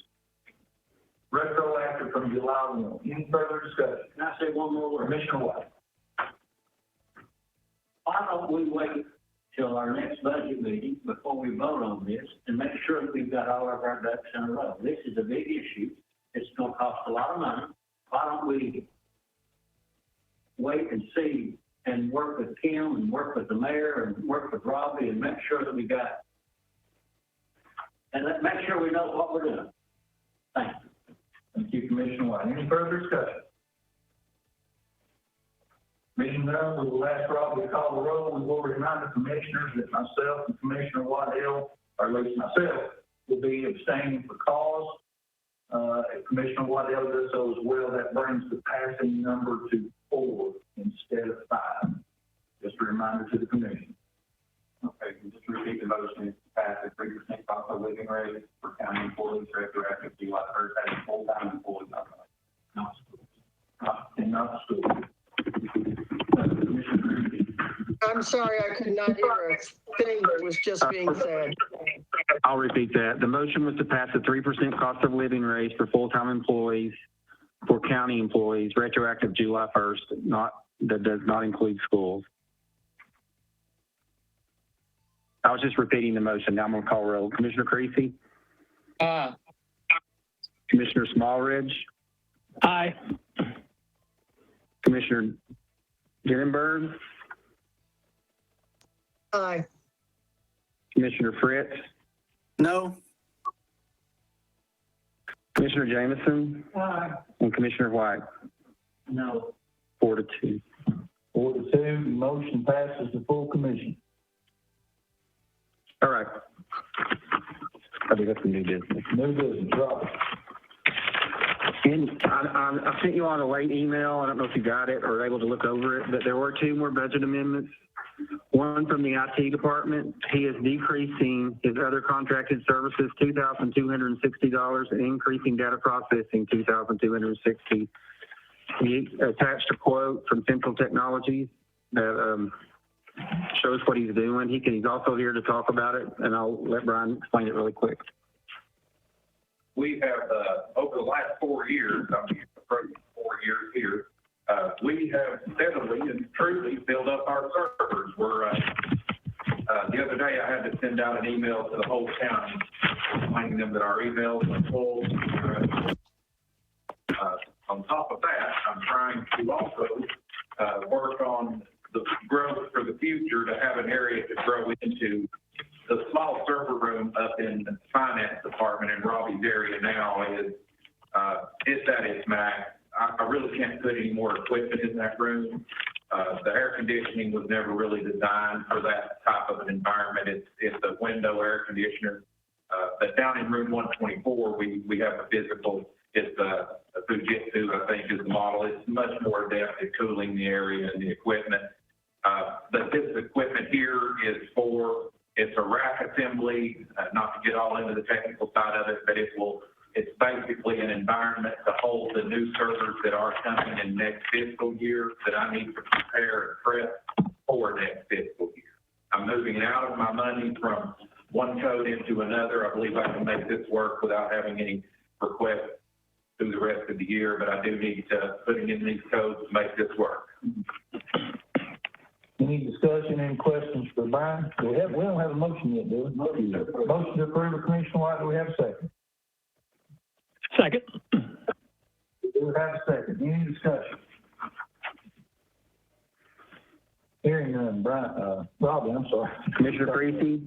retroactive from July 1. Any further discussion? Can I say one more word? Commissioner White. Why don't we wait till our next budget meeting before we vote on this and make sure that we've got all of our ducks in a row. This is a big issue. It's gonna cost a lot of money. Why don't we wait and see and work with Kim and work with the mayor and work with Robbie and make sure that we got, and make sure we know what we're doing. Thank you. Thank you, Commissioner White. Any further discussion? Being done, we will ask Robbie to call the roll. We will remind the commissioners that myself and Commissioner Waddell, or at least myself, will be abstaining for cause. If Commissioner Waddell does so as well, that brings the passing number to 4 instead of 5. Just a reminder to the commission. Okay, just repeat the motion, to pass a 3% cost of living rate for county employees retroactive to July 1st, as full-time employees, not School. Commissioner Creedy. I'm sorry, I could not hear a thing that was just being said. I'll repeat that. The motion was to pass a 3% cost of living raise for full-time employees, for county employees, retroactive July 1st, that does not include schools. I was just repeating the motion. Now I'm going to call roll. Commissioner Creasy? Aye. Commissioner Smallridge? Aye. Commissioner Gerenberg? Aye. Commissioner Fritz? No? Commissioner Jameson? Aye. And Commissioner White? No. 4-2. 4-2, the motion passes the full commission. All right. I think that's some new business. New business, Robbie. And I sent you on a late email. I don't know if you got it or were able to look over it, but there were 2 more budget amendments. One from the IT department. He is decreasing his other contracted services $2,260 and increasing data processing $2,260. He attached a quote from Central Technologies that shows what he's doing. He's also here to talk about it, and I'll let Brian explain it really quick. We have, over the last 4 years, approaching 4 years here, we have steadily and truly filled up our servers. The other day I had to send out an email to the whole county, reminding them that our emails are full. On top of that, I'm trying to also work on the growth for the future to have an area to grow into. The small server room up in the finance department in Robbie's area now is, it's at its max. I really can't put any more equipment in that room. The air conditioning was never really designed for that type of an environment. It's a window air conditioner. But down in room 124, we have a physical, it's a Fujitsu, I think is the model. It's much more adept at cooling the area and the equipment. But this equipment here is it's a rack assembly, not to get all into the technical side of it, but it's basically an environment to hold the new servers that are coming in next fiscal year that I need to prepare and prep for next fiscal year. I'm moving out of my money from one code into another. I believe I can make this work without having any requests through the rest of the year, but I do need to putting in these codes to make this work. Any discussion, any questions for Brian? We don't have a motion yet, do we? Motion to approve of Commissioner White. Do we have a second? Second. We do have a second. Any discussion? Hearing none. Brian, Robbie, I'm sorry. Commissioner Creasy?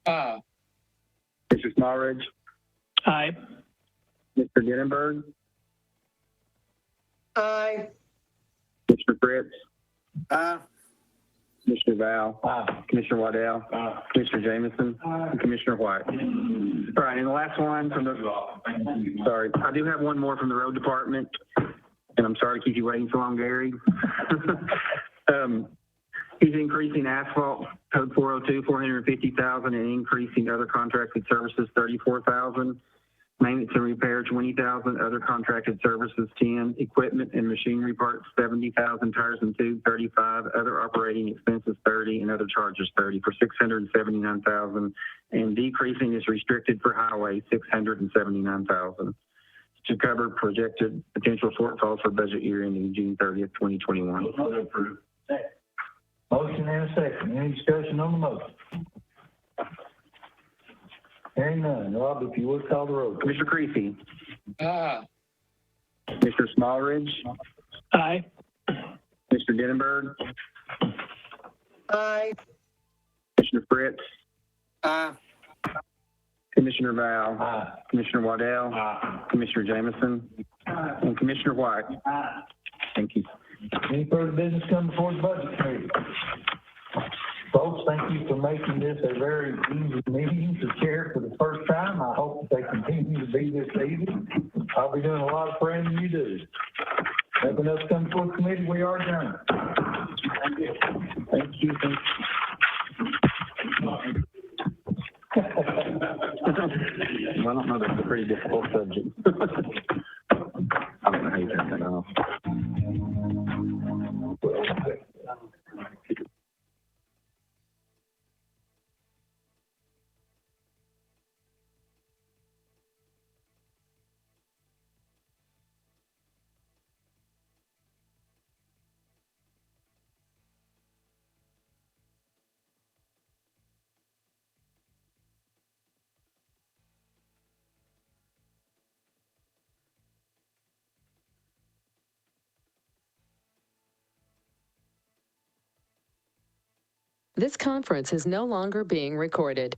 Aye. Commissioner Smallridge? Aye. Mr. Gerenberg? Aye. Commissioner Fritz? Aye. Commissioner Val? Aye. Commissioner Waddell? Aye. Commissioner Jameson? And Commissioner White. All right, and the last one from sorry, I do have one more from the road department, and I'm sorry to keep you waiting so long, Gary. He's increasing asphalt code 402, $450,000, and increasing other contracted services, $34,000. Maintenance and repair, $20,000. Other contracted services, $10,000. Equipment and machinery parts, $70,000. Tires and tubes, $35,000. Other operating expenses, $30,000, and other charges, $30,000 for $679,000. And decreasing is restricted for highway, $679,000 to cover projected potential shortfalls for budget year ending June 30th, 2021. Motion and a second. Any discussion on the motion? Hearing none. Rob, if you would call the roll. Commissioner Creasy, Aye. Commissioner Smallridge, Aye. Commissioner Denenberg, Aye. Commissioner Fritz, Aye. Commissioner Val, Aye. Commissioner Waddell, Commissioner Jameson, and Commissioner White. Thank you. Any further business come before the budget committee? Folks, thank you for making this a very easy meeting to chair for the first time. I hope that they continue to be this easy. I'll be doing a lot of praying than you do. Nothing else come before the committee, we are adjourned. Thank you. Thank you. Well, I don't know, that's a pretty difficult subject. I don't know how you turn that off. This conference is no longer being recorded.